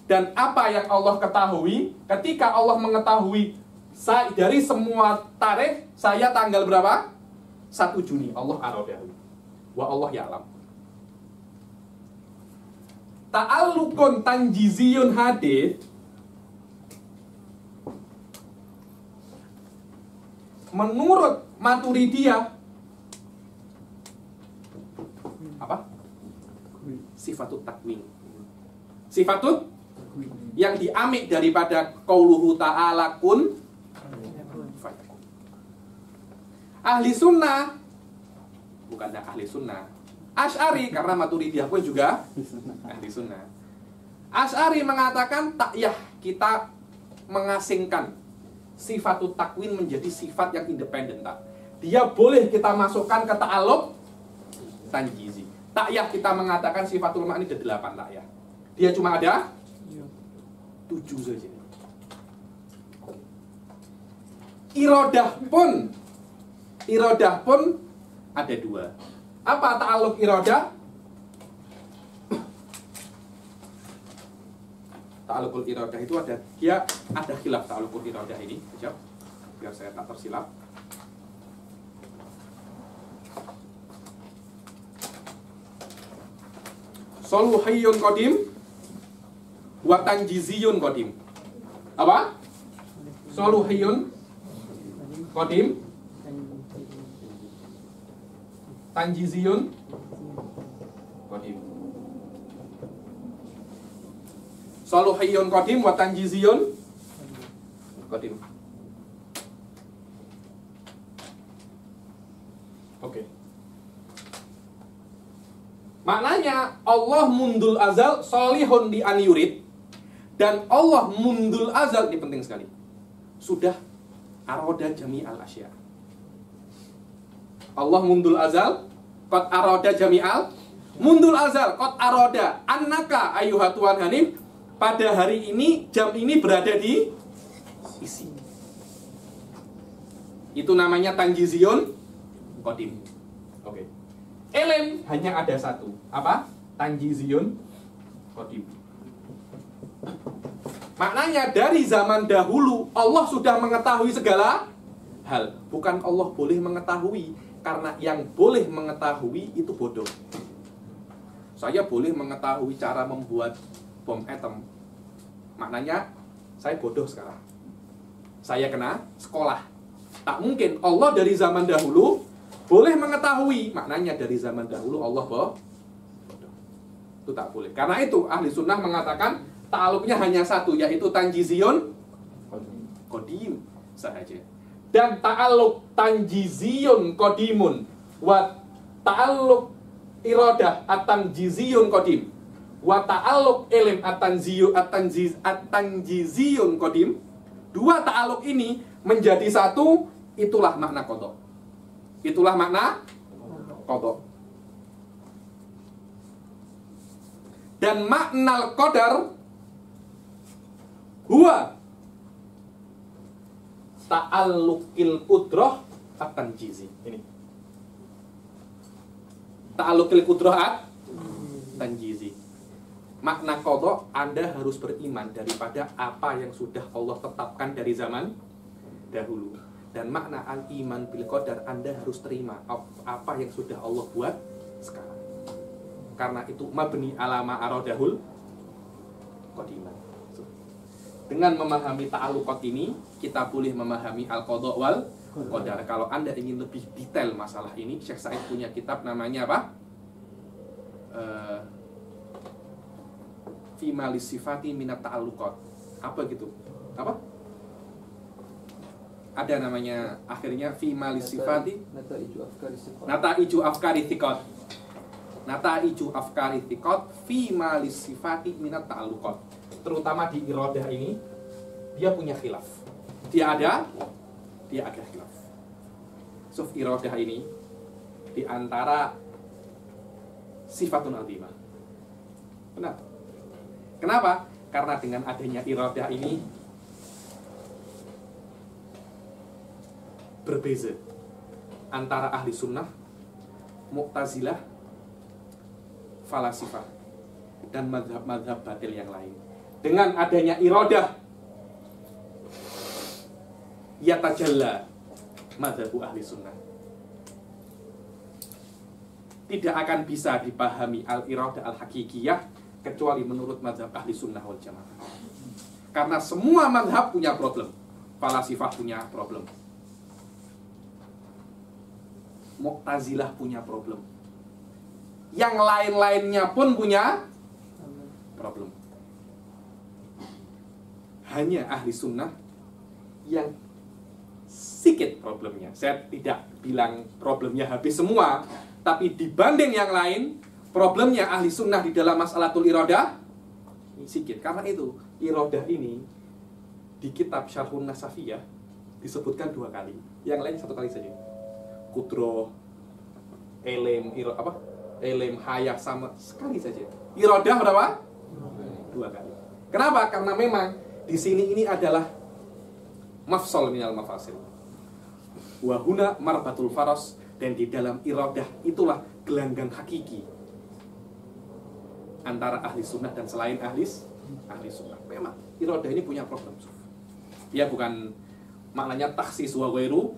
Dan apa yang Allah ketahui, ketika Allah mengetahui dari semua tarikh, saya tanggal berapa? 1 Juni. Allah aradahu. Wa Allah ya'lam. Ta'alluqun tanjiziyun hadith menurut Maturidiyah apa? Sifatut takwin. Sifatut yang diambil daripada qauluhu ta'ala kun fayakun. Ahli sunnah, bukannya ahli sunnah, Asy'ari, karena Maturidiyah pun juga ahli sunnah. Asy'ari mengatakan takyah, kita mengasingkan sifatut takwin menjadi sifat yang independen. Tak. Dia boleh kita masukkan ke ta'alluq tanjizi. Takyah kita mengatakan sifatul ma'ni ada 8 takyah. Dia cuma ada 7 saja. Iradah pun ada 2. Apa ta'alluq iradah? Ta'alluqul iradah itu ada khilaf ta'alluqul iradah ini. Sekejap, biar saya tak tersilap. Soluhiyun qadim wa tanjiziyun qadim. Apa? Soluhiyun qadim, tanjiziyun qadim. Soluhiyun qadim wa tanjiziyun qadim. Oke. Maknanya Allah mundul azal solihun di an yurid, dan Allah mundul azal, ini penting sekali, sudah aroda jami'al asya. Allah mundul azal qad aroda jami'al mundul azal qad aroda annaka ayyuha tuan hanif, pada hari ini jam ini berada di isi. Itu namanya tanjiziyun qadim. Oke. Ilm hanya ada 1. Apa? Tanjiziyun qadim. Maknanya dari zaman dahulu Allah sudah mengetahui segala hal. Bukan Allah boleh mengetahui, karena yang boleh mengetahui itu bodoh. Saya boleh mengetahui cara membuat bom atom. Maknanya saya bodoh sekarang. Saya kena sekolah. Tak mungkin Allah dari zaman dahulu boleh mengetahui. Maknanya dari zaman dahulu Allah bodoh. Itu tak boleh. Karena itu ahli sunnah mengatakan ta'alluqnya hanya 1, yaitu tanjiziyun qadim saja. Dan ta'alluq tanjiziyun qadimun wa ta'alluq iradah at-tanjiziyun qadim wa ta'alluq ilm at-tanjiziyun qadim. 2 ta'alluq ini menjadi 1, itulah makna qadha. Itulah makna qadha. Dan makna qadar huwa ta'alluqil qudrah at-tanjizi. Ini. Ta'alluqil qudrah at-tanjizi. Makna qadha, Anda harus beriman daripada apa yang sudah Allah tetapkan dari zaman dahulu. Dan makna al-iman bil qadar, Anda harus terima apa yang sudah Allah buat sekarang. Karena itu mabni alama aradahul qadiman. Dengan memahami ta'alluqat ini, kita boleh memahami al-qadha wal qadar. Kalau Anda ingin lebih detail masalah ini, Syekh Said punya kitab namanya apa? Fima lisifati minat ta'alluqat. Apa gitu? Apa? Ada namanya akhirnya Fima lisifati Nata'iju afkari thiqat. Nata'iju afkari thiqat Fima lisifati minat ta'alluqat. Terutama di iradah ini, dia punya khilaf. Dia ada khilaf. Suf iradah ini di antara sifatun azimah. Benar. Kenapa? Karena dengan adanya iradah ini berbeza antara ahli sunnah, mu'tazilah, falasifah, dan madhab-madhab batil yang lain. dengan adanya iradah yatajalla madzhabu ahli sunnah. Tidak akan bisa dipahami al-iradah al-hakikiyah kecuali menurut mazhab ahli sunnah wal jamaah. Karena semua mazhab punya problem. Falasifah punya problem, Mu'tazilah punya problem, yang lain-lainnya pun punya problem. Hanya ahli sunnah yang sedikit problemnya. Saya tidak bilang problemnya habis semua, tapi dibanding yang lain, problemnya ahli sunnah di dalam masalatul iradah sedikit. Karena itu, iradah ini di kitab Syarhun Nasafiyah disebutkan 2 kali. Yang lain 1 kali saja. Kudroh, Elem, Hayah sama sekali saja. Iradah berapa? 2 kali. Kenapa? Karena memang di sini ini adalah mafsal minal mafasil. Wa huna marbatul faras, dan di dalam iradah itulah gelanggang hakiki antara ahli sunnah dan selain ahli sunnah. Memang iradah ini punya problem. Ya, bukan maknanya taksis wa ghairu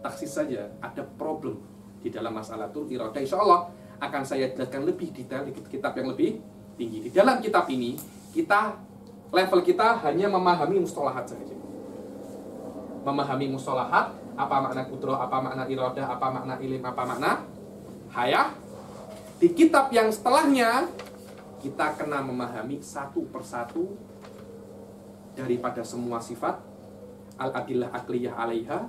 taksis saja, ada problem di dalam masalatul iradah. Insyaallah akan saya jelaskan lebih detail di kitab yang lebih tinggi. Di dalam kitab ini level kita hanya memahami mustalahat saja. Memahami mustalahat, apa makna kudrah, apa makna iradah, apa makna ilim, apa makna hayah. Di kitab yang setelahnya kita kena memahami satu persatu daripada semua sifat, al-adillah akliyah alaiha,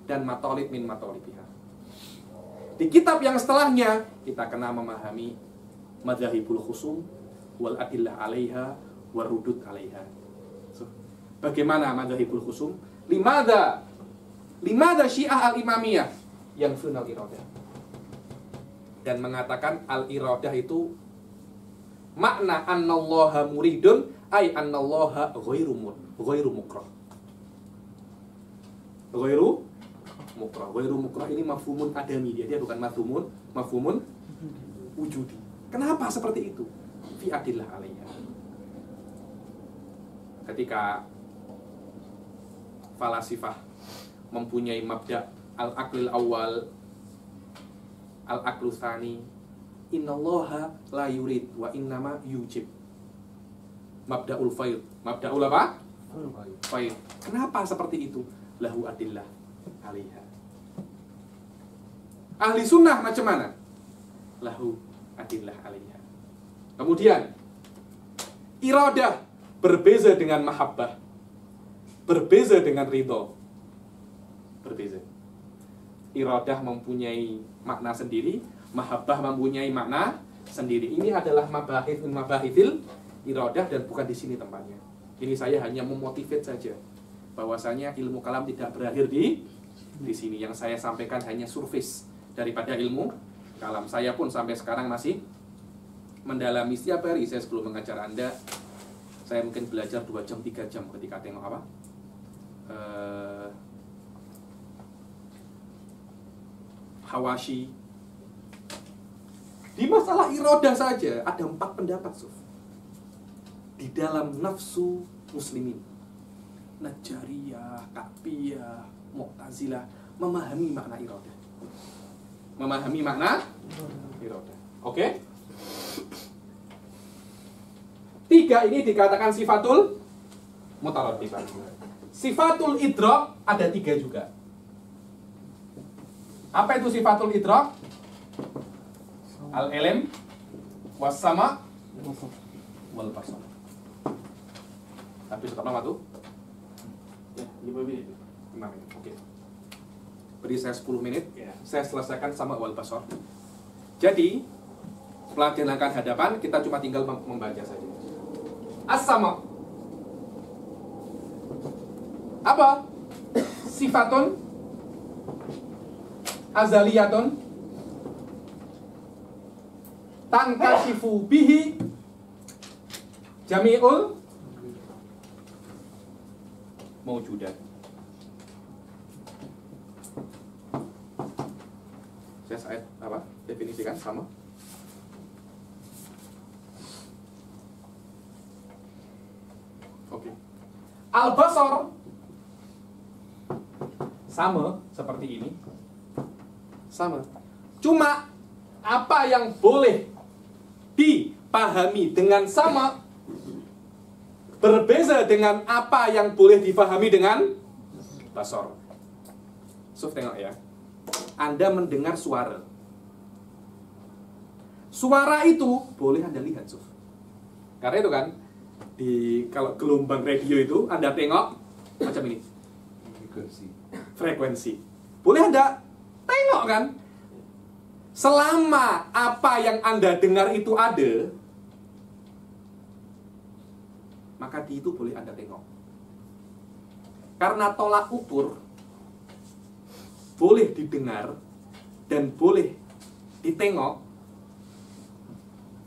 dan matolib min matolibiha. Di kitab yang setelahnya kita kena memahami madzhabul khusum wal adillah alaiha warudud alaiha. Bagaimana madzhabul khusum? Limada Syiah al-imamiyah yang final iradah, dan mengatakan al-iradah itu makna annallaha muridun ay annallaha ghairu mukrah. Ghairu mukrah ini mafhumun adami, dia bukan mafhumun wujudi. Kenapa seperti itu? Fi adillah alaiha. Ketika falasifah mempunyai mabda al-aqlil awal, al-aqlu tsani, innallaha la yurid wa innama yujib. Mabda'ul faid. Mabda'ul apa? Faid. Kenapa seperti itu? Lahu adillah alaiha. Ahli sunnah macam mana? Lahu adillah alaiha. Kemudian iradah berbeza dengan mahabbah, berbeza dengan ridho. Berbeza. Iradah mempunyai makna sendiri, mahabbah mempunyai makna sendiri. Ini adalah mabahithil iradah, dan bukan di sini tempatnya. Ini saya hanya memotivate saja bahwasanya ilmu kalam tidak berakhir di sini. Yang saya sampaikan hanya surface daripada ilmu kalam. Saya pun sampai sekarang masih mendalami. Setiap hari saya sebelum mengajar Anda, saya mungkin belajar 2 jam 3 jam ketika tengok apa? Hawashi. Di masalah iradah saja ada 4 pendapat, Suf. Di dalam nafsu muslimin, Najjariyah, Ka'biyah, Mu'tazilah memahami makna iradah. Memahami makna iradah. Oke? 3 ini dikatakan sifatul mutaraddifah. Sifatul idrak ada 3 juga. Apa itu sifatul idrak? Al-ilm was-sama wal basar. Tapi tetap lama tuh? Ya, 5 menit. 5 menit, oke. Beri saya 10 menit, saya selesaikan sama wal basar. Jadi, pelajaran akan hadapan, kita cuma tinggal membaca saja. As-sama. Apa? Sifatun azaliyatun tankashifu bihi jami'ul mawjudat. Saya apa? Definisikan sama. Al-basar sama seperti ini. Sama. Cuma apa yang boleh dipahami dengan sama berbeza dengan apa yang boleh dipahami dengan basar. Suf, tengok ya. Anda mendengar suara. Suara itu boleh Anda lihat, Suf. Karena itu kan, kalau gelombang radio itu Anda tengok macam ini. Frekuensi. Boleh Anda tengok kan? Selama apa yang Anda dengar itu ada, maka di itu boleh Anda tengok. Karena tolak ukur boleh didengar dan boleh ditengok,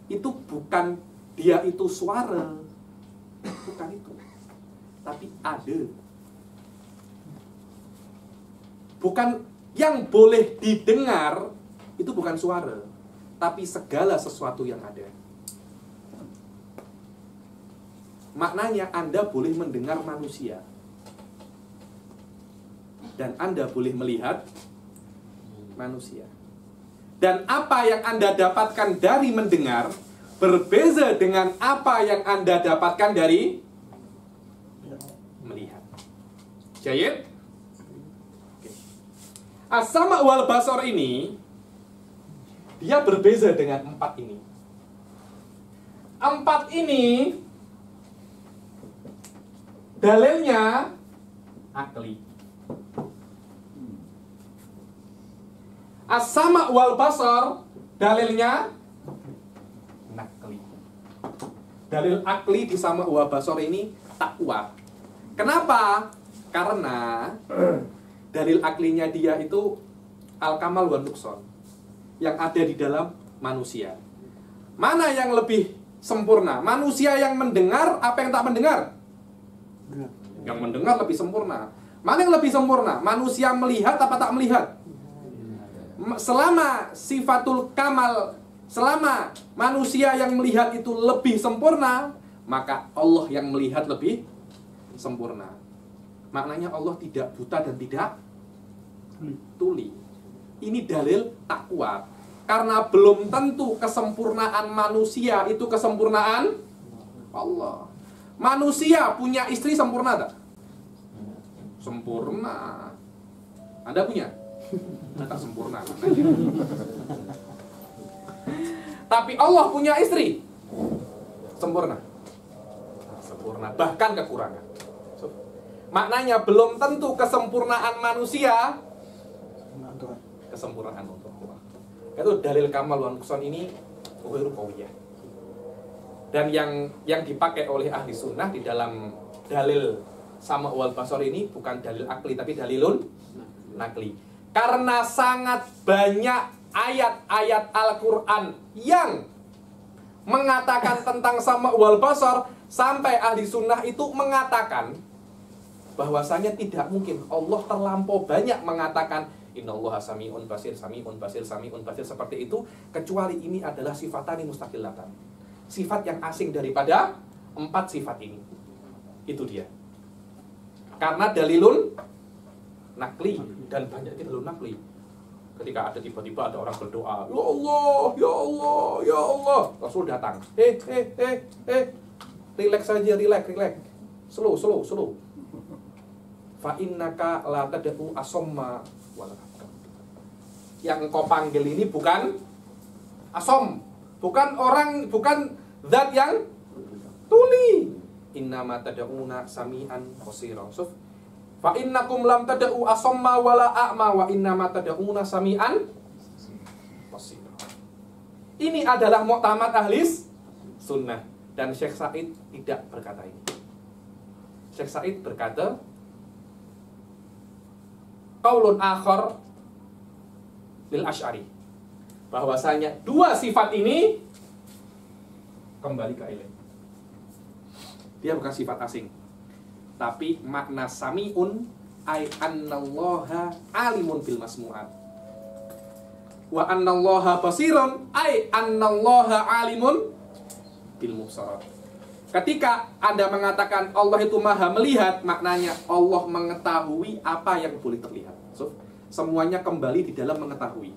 itu bukan dia itu suara, bukan itu, tapi ada. Bukan yang boleh didengar itu bukan suara, tapi segala sesuatu yang ada. Maknanya Anda boleh mendengar manusia dan Anda boleh melihat manusia. Dan apa yang Anda dapatkan dari mendengar berbeza dengan apa yang Anda dapatkan dari melihat. Jayid? As-sama' wal basar ini dia berbeza dengan 4 ini. 4 ini dalilnya akli. As-sama' wal basar dalilnya nakli. Dalil akli di sama' wal basar ini tak kuat. Kenapa? Karena dalil aklinya dia itu al-kamal wan nuqsan, yang ada di dalam manusia. Mana yang lebih sempurna? Manusia yang mendengar apa yang tak mendengar? Yang mendengar lebih sempurna. Mana yang lebih sempurna? Manusia melihat apa tak melihat? Selama sifatul kamal, selama manusia yang melihat itu lebih sempurna, maka Allah yang melihat lebih sempurna. Maknanya Allah tidak buta dan tidak tuli. Ini dalil tak kuat. Karena belum tentu kesempurnaan manusia itu kesempurnaan Allah. Manusia punya istri sempurna tak? Sempurna. Anda punya? Tak sempurna. Tapi Allah punya istri sempurna. Sempurna, bahkan kekurangan. Maknanya belum tentu kesempurnaan manusia kesempurnaan untuk Allah. Itu dalil kamal wan nuqsan ini ghairu qawiyah. Dan yang dipakai oleh ahli sunnah di dalam dalil sama' wal basar ini bukan dalil akli tapi dalilun nakli. Karena sangat banyak ayat-ayat Al-Qur'an yang mengatakan tentang sama' wal basar, sampai ahli sunnah itu mengatakan bahwasanya tidak mungkin Allah terlampau banyak mengatakan innallaha sami'un basir, sami'un basir, sami'un basir seperti itu, kecuali ini adalah sifatani mustaqillatan. Sifat yang asing daripada 4 sifat ini. Itu dia. Karena dalilun nakli, dan banyak dalilun nakli. Ketika ada tiba-tiba ada orang berdoa, ya Allah, ya Allah, ya Allah, Rasul datang. Relax saja, relax. Slow. Fa innaka la tad'u asamma wala abkam. Yang engkau panggil ini bukan asom, bukan orang, bukan zat yang tuli. Innama tad'una sami'an basira. Fa innakum lam tad'u asamma wala a'ma wa innama tad'una sami'an basira. Ini adalah mu'tamad ahlis sunnah, dan Syekh Said tidak berkata ini. Syekh Said berkata qaulun akhar lil Asy'ari, bahwasanya 2 sifat ini kembali ke ilmu. Dia bukan sifat asing, tapi makna sami'un ay annallaha alimun bil masmu'at, wa annallaha basirun ay annallaha alimun bil mubsarat. Ketika Anda mengatakan Allah itu maha melihat, maknanya Allah mengetahui apa yang boleh terlihat. So, semuanya kembali di dalam mengetahui.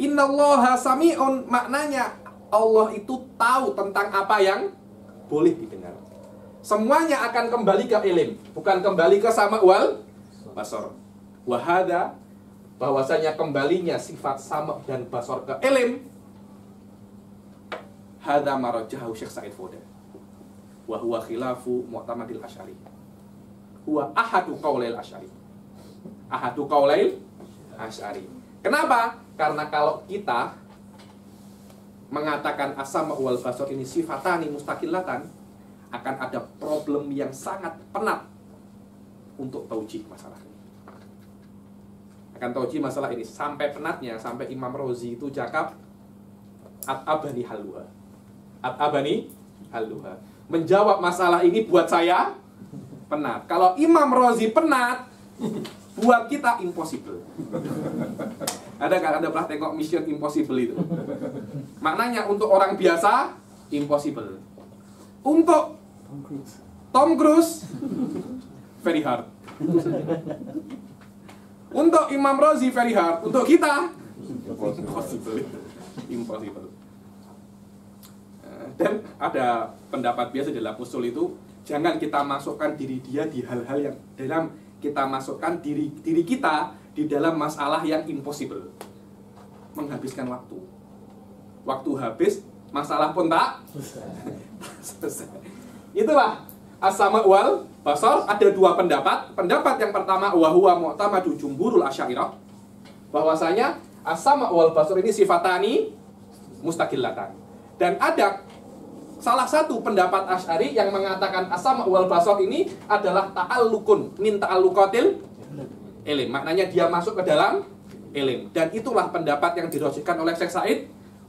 Innallaha sami'un, maknanya Allah itu tahu tentang apa yang boleh didengar. Semuanya akan kembali ke ilim, bukan kembali ke sama wal basar. Wahada, bahwasanya kembalinya sifat sama dan basar ke ilim. Hada marajahu Syekh Said Foda. Wa huwa khilafu mu'tamadil Asy'ari. Huwa ahadu qaulail Asy'ari. Ahadu qaulail Asy'ari. Kenapa? Karena kalau kita mengatakan as-sama' wal basar ini sifatani mustaqillatan, akan ada problem yang sangat penat untuk taujih masalah ini. Akan taujih masalah ini sampai penatnya, sampai Imam Razi itu cakap at-abani haluha. At-abani haluha. Menjawab masalah ini buat saya penat. Kalau Imam Razi penat, buat kita impossible. Ada kan? Anda pernah tengok Mission Impossible itu? Maknanya untuk orang biasa impossible. Untuk Tom Cruise very hard. Untuk Imam Razi very hard. Untuk kita impossible. Impossible. Dan ada pendapat biasa dalam usul itu, jangan kita masukkan diri dia di hal-hal yang dalam kita masukkan diri kita di dalam masalah yang impossible. Menghabiskan waktu. Waktu habis, masalah pun tak selesai. Itulah as-sama' wal basar. Ada dua pendapat. Pendapat yang pertama, wa huwa mu'tamadu jumhurul asy'ariyah, bahwasanya as-sama' wal basar ini sifatani mustaqillatan. Dan ada salah satu pendapat Asy'ari yang mengatakan as-sama' wal basar ini adalah ta'alluqun min ta'alluqatil ilim. Maknanya dia masuk ke dalam ilim. Dan itulah pendapat yang dirajihkan oleh Syekh Said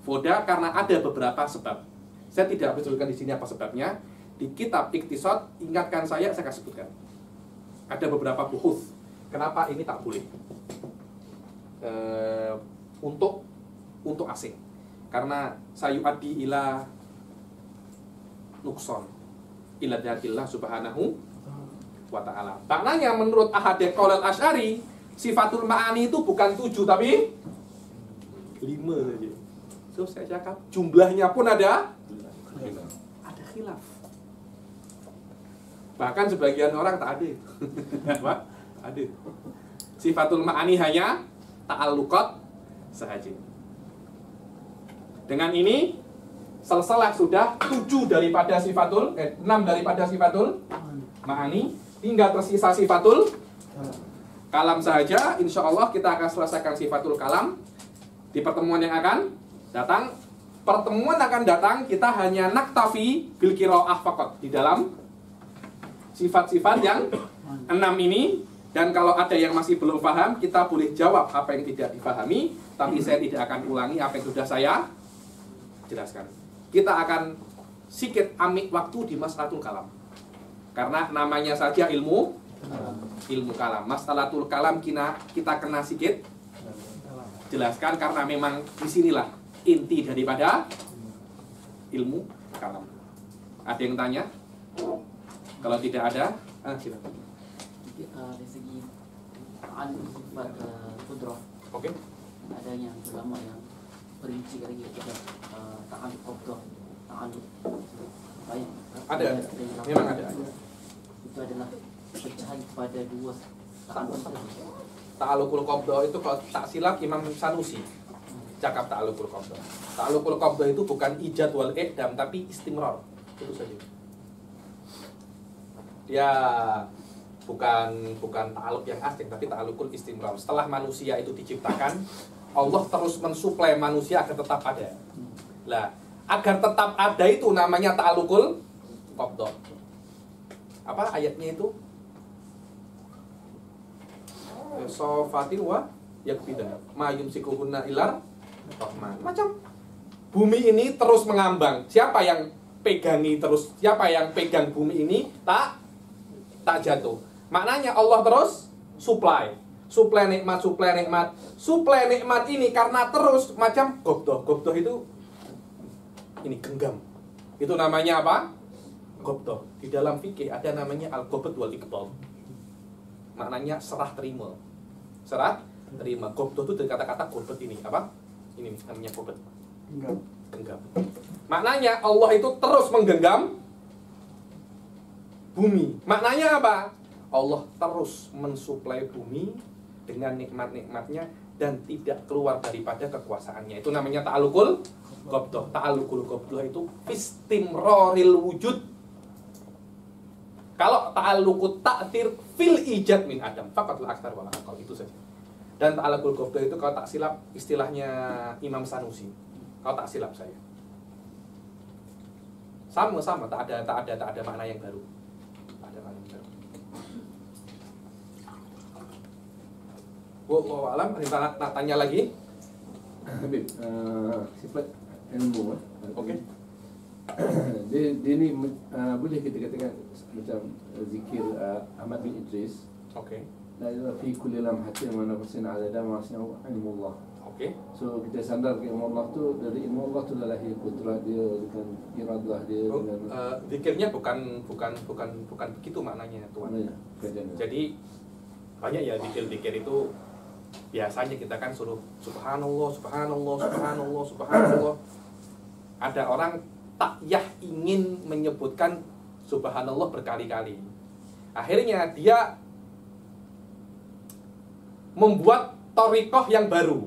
Foda karena ada beberapa sebab. Saya tidak sebutkan di sini apa sebabnya. Di kitab Iqtisad, ingatkan saya akan sebutkan. Ada beberapa buhus. Kenapa ini tak boleh? Untuk asing. Karena sayu'addi ila nukson ila dzatillah subhanahu wa ta'ala. Maknanya menurut ahadith qaulal Asy'ari, sifatul ma'ani itu bukan 7 tapi 5 saja. So saya cakap jumlahnya pun ada khilaf. Bahkan sebagian orang tak ada. Apa? Ada. Sifatul ma'ani hanya ta'alluqat sahaja. Dengan ini selesai sudah 6 daripada sifatul ma'ani, tinggal tersisa sifatul kalam saja. Insya Allah kita akan selesaikan sifatul kalam di pertemuan yang akan datang. Pertemuan akan datang kita hanya naktafi bil qiraah faqat di dalam sifat-sifat yang 6 ini. Dan kalau ada yang masih belum paham, kita boleh jawab apa yang tidak dipahami, tapi saya tidak akan ulangi apa yang sudah saya jelaskan. Kita akan sikit ambil waktu di masalatul kalam. Karena namanya saja ilmu kalam. Masalatul kalam kita kena sikit jelaskan karena memang disinilah inti daripada ilmu kalam. Ada yang tanya? Kalau tidak ada, silakan. Dari segi sifat kudrah, oke. Ada yang ulama yang perinci lagi kita ta'alluq qabdah, ta'alluq baik. Ada, memang ada. Itu adalah pecahan pada dua ta'alluq. Ta'alluqul qabdah itu kalau tak silap Imam Sanusi cakap ta'alluqul qabdah. Ta'alluqul qabdah itu bukan ijad wal i'dam tapi istimrar. Itu saja. Dia bukan ta'alluq yang asing tapi ta'alluqul istimrar. Setelah manusia itu diciptakan, Allah terus mensuplai manusia agar tetap ada. Lah, agar tetap ada itu namanya ta'alluqul qabdah. Apa ayatnya itu? Sofatin wa yakbidah ma yumsikuhunna ilar rahman. Macam bumi ini terus mengambang. Siapa yang pegangi terus? Siapa yang pegang bumi ini tak jatuh. Maknanya Allah terus supply nikmat. Supply nikmat ini karena terus macam gobdoh itu ini genggam. Itu namanya apa? Gobtoh. Di dalam fikih ada namanya al-gobet wal iqbal. Maknanya serah terima. Serah terima. Gobtoh itu dari kata-kata gobet ini. Apa? Ini namanya gobet. Genggam. Maknanya Allah itu terus menggenggam bumi. Maknanya apa? Allah terus mensuplai bumi dengan nikmat-nikmatnya dan tidak keluar daripada kekuasaannya. Itu namanya ta'alukul gobtoh. Ta'alukul gobtoh itu istimroril wujud. Kalau ta'alukul ta'tir fil ijad min adam faqatlah aksar wal aqal, itu saja. Dan ta'alukul gobtoh itu kalau tak silap istilahnya Imam Sanusi. Kalau tak silap saya. Sama-sama, tak ada makna yang baru. Tak ada makna yang baru. Wallahu alam, nak tanya lagi? Habib, sifat ilmu, Okey. dia ni boleh kita katakan macam zikir Ahmad bin Idris. Okey. La ilaha fi kulli lamhatin wa nafasin ala dama asnahu ilmullah. Okey. So kita sandar ke ilmu Allah tu, dari ilmu Allah tu adalah kudrat dia dengan iradah dia dengan zikirnya bukan begitu maknanya, Tuan. Jadi banyak ya zikir-zikir itu biasanya kita kan suruh subhanallah, subhanallah, subhanallah, subhanallah. Ada orang takyah ingin menyebutkan subhanallah berkali-kali. Akhirnya dia membuat thariqah yang baru.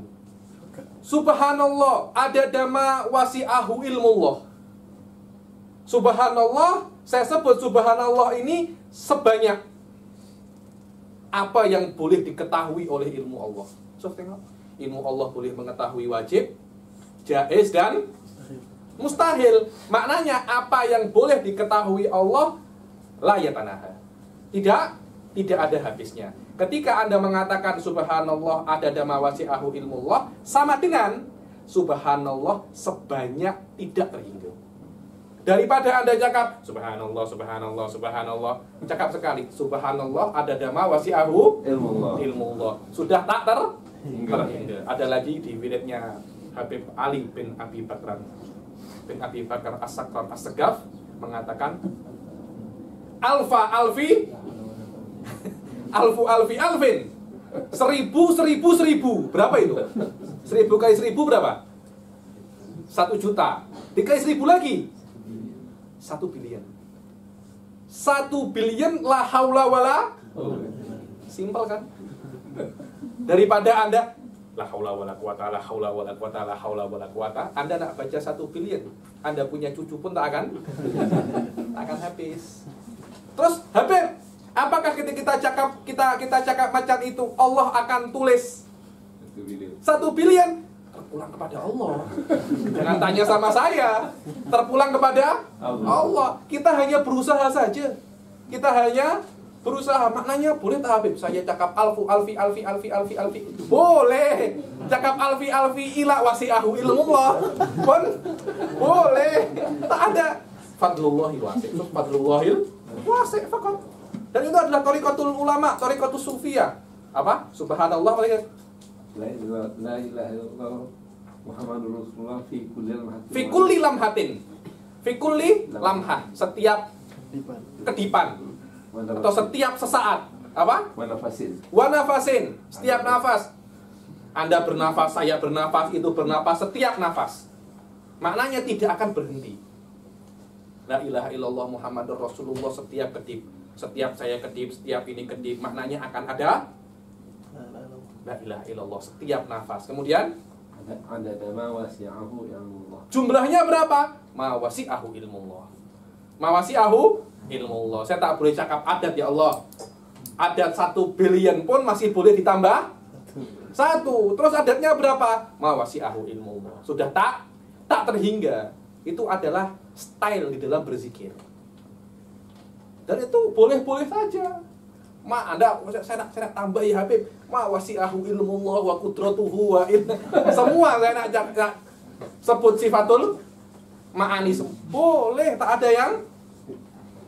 Subhanallah, ada dama wasi'ahu ilmullah. Subhanallah, saya sebut subhanallah ini sebanyak apa yang boleh diketahui oleh ilmu Allah. So, tengok. Ilmu Allah boleh mengetahui wajib, jaiz, dan mustahil. Maknanya apa yang boleh diketahui Allah la yatanaha. Tidak ada habisnya. Ketika Anda mengatakan subhanallah ada dama wasi'ahu ilmullah, sama dengan subhanallah sebanyak tidak terhingga. Daripada Anda cakap subhanallah, subhanallah, subhanallah, cakap sekali subhanallah ada dama wasi'ahu ilmullah. Sudah tak terhingga. Ada lagi di wiridnya Habib Ali bin Abi Bakar As-Sakran As-Segaf mengatakan alfa alfi alfu alfi alfin, 1000 berapa itu? 1000 kali 1000 berapa? 1 juta. Dikali 1000 lagi 1 billion. 1 billion la haula wala. Simpel kan? Daripada Anda la haula wala quwata, la haula wala quwata, la haula wala quwata, Anda nak baca 1 billion, Anda punya cucu pun tak akan habis. Terus Habib, apakah ketika kita cakap macam itu Allah akan tulis 1 billion? Terpulang kepada Allah. Jangan tanya sama saya. Terpulang kepada Allah. Kita hanya berusaha saja. Kita hanya berusaha. Maknanya boleh tak Habib saya cakap alfu alfi alfi alfi alfi alfi? Boleh. Cakap alfi alfi ila wasi'ahu ilmullah pun boleh. Tak ada. Fadlullahi wasi'. Fadlullahil wasi' faqat. Dan itu adalah thariqatul ulama, thariqatus sufiyah. Apa? Subhanallah wa la ilaha illallah Muhammadur Rasulullah fi kulli lamhatin. Fi kulli lamhatin. Fi kulli lamhah, setiap kedipan. Atau setiap sesaat. Apa? Wa nafasin. Setiap nafas. Anda bernafas, saya bernafas, itu bernafas, setiap nafas. Maknanya tidak akan berhenti. La ilaha illallah Muhammadur Rasulullah, setiap kedip. Setiap saya kedip, setiap ini kedip, maknanya akan ada la ilaha illallah setiap nafas. Kemudian ada ma wasi'ahu ilmullah. Jumlahnya berapa? Ma wasi'ahu ilmullah. Ma wasi'ahu ilmullah. Saya tak boleh cakap adat ya Allah. Adat 1 billion pun masih boleh ditambah 1. Terus adatnya berapa? Ma wasi'ahu ilmullah. Sudah tak terhingga. Itu adalah style di dalam berzikir. Dan itu boleh-boleh saja. Saya nak tambah ya Habib. Ma wasi'ahu ilmullah wa qudratuhu wa semua saya nak sebut sifatul ma'ani. Boleh, tak ada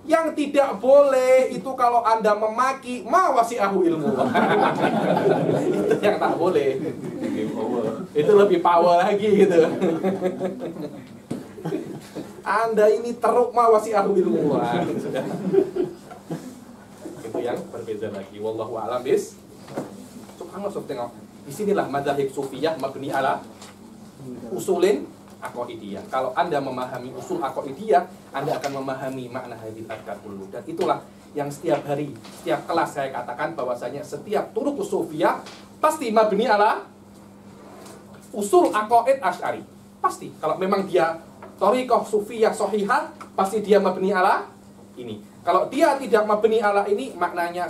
yang tidak boleh. Itu kalau Anda memaki ma wasi'ahu ilmullah. Itu yang tak boleh. Itu lebih power lagi gitu. Anda ini teruk mawasi ahlu ilmu. Sudah. Itu yang berbeda lagi. Wallahu a'lam bis. Subhanallah, tengok. Disinilah madzhab sufiyah mabni ala usulin aqaidiyah. Kalau Anda memahami usul aqaidiyah, Anda akan memahami makna hadil adkar dulu. Dan itulah yang setiap hari, setiap kelas saya katakan bahwasanya setiap turuq sufiyah pasti mabni ala usul aqaid asy'ari. Pasti. Kalau memang dia thariqah sufiyah sahihah, pasti dia mabni ala ini. Kalau dia tidak mabni ala ini, maknanya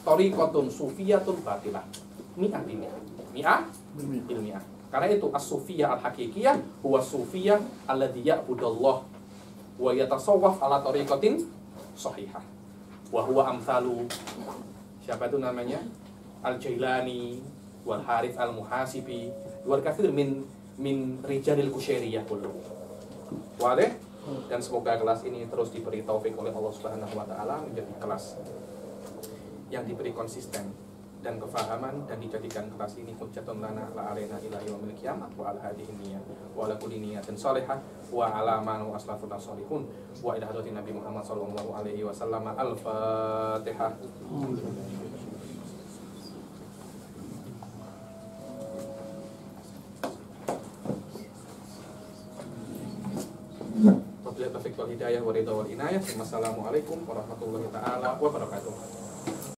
thariqatun sufiyatun batilah. Mi'ah ilmiah. Karena itu as-sufiyah al-hakikiyah huwa sufiyah alladhi ya'budallah wa yatasawwaf ala thariqatin sahihah. Wa huwa amsalu, siapa itu namanya? Al-Jailani wal Harith al-Muhasibi wal katsir min rijalil Kusyairiyah kullu. Wadah? Dan semoga kelas ini terus diberi taufik oleh Allah Subhanahu wa taala menjadi kelas yang diberi konsisten dan kefahaman, dan dijadikan kelas ini hujjatun lana la alaina ila yaumil qiyamah wa ala hadhihi niyyah wa ala kulli niyyatin shalihah wa ala man aslafun salihun wa ila hadratin Nabi Muhammad sallallahu alaihi wasallam. Al-Fatihah. Wabillahi taufiq wal hidayah wa ridha wal inayah. Wassalamualaikum warahmatullahi taala wabarakatuh.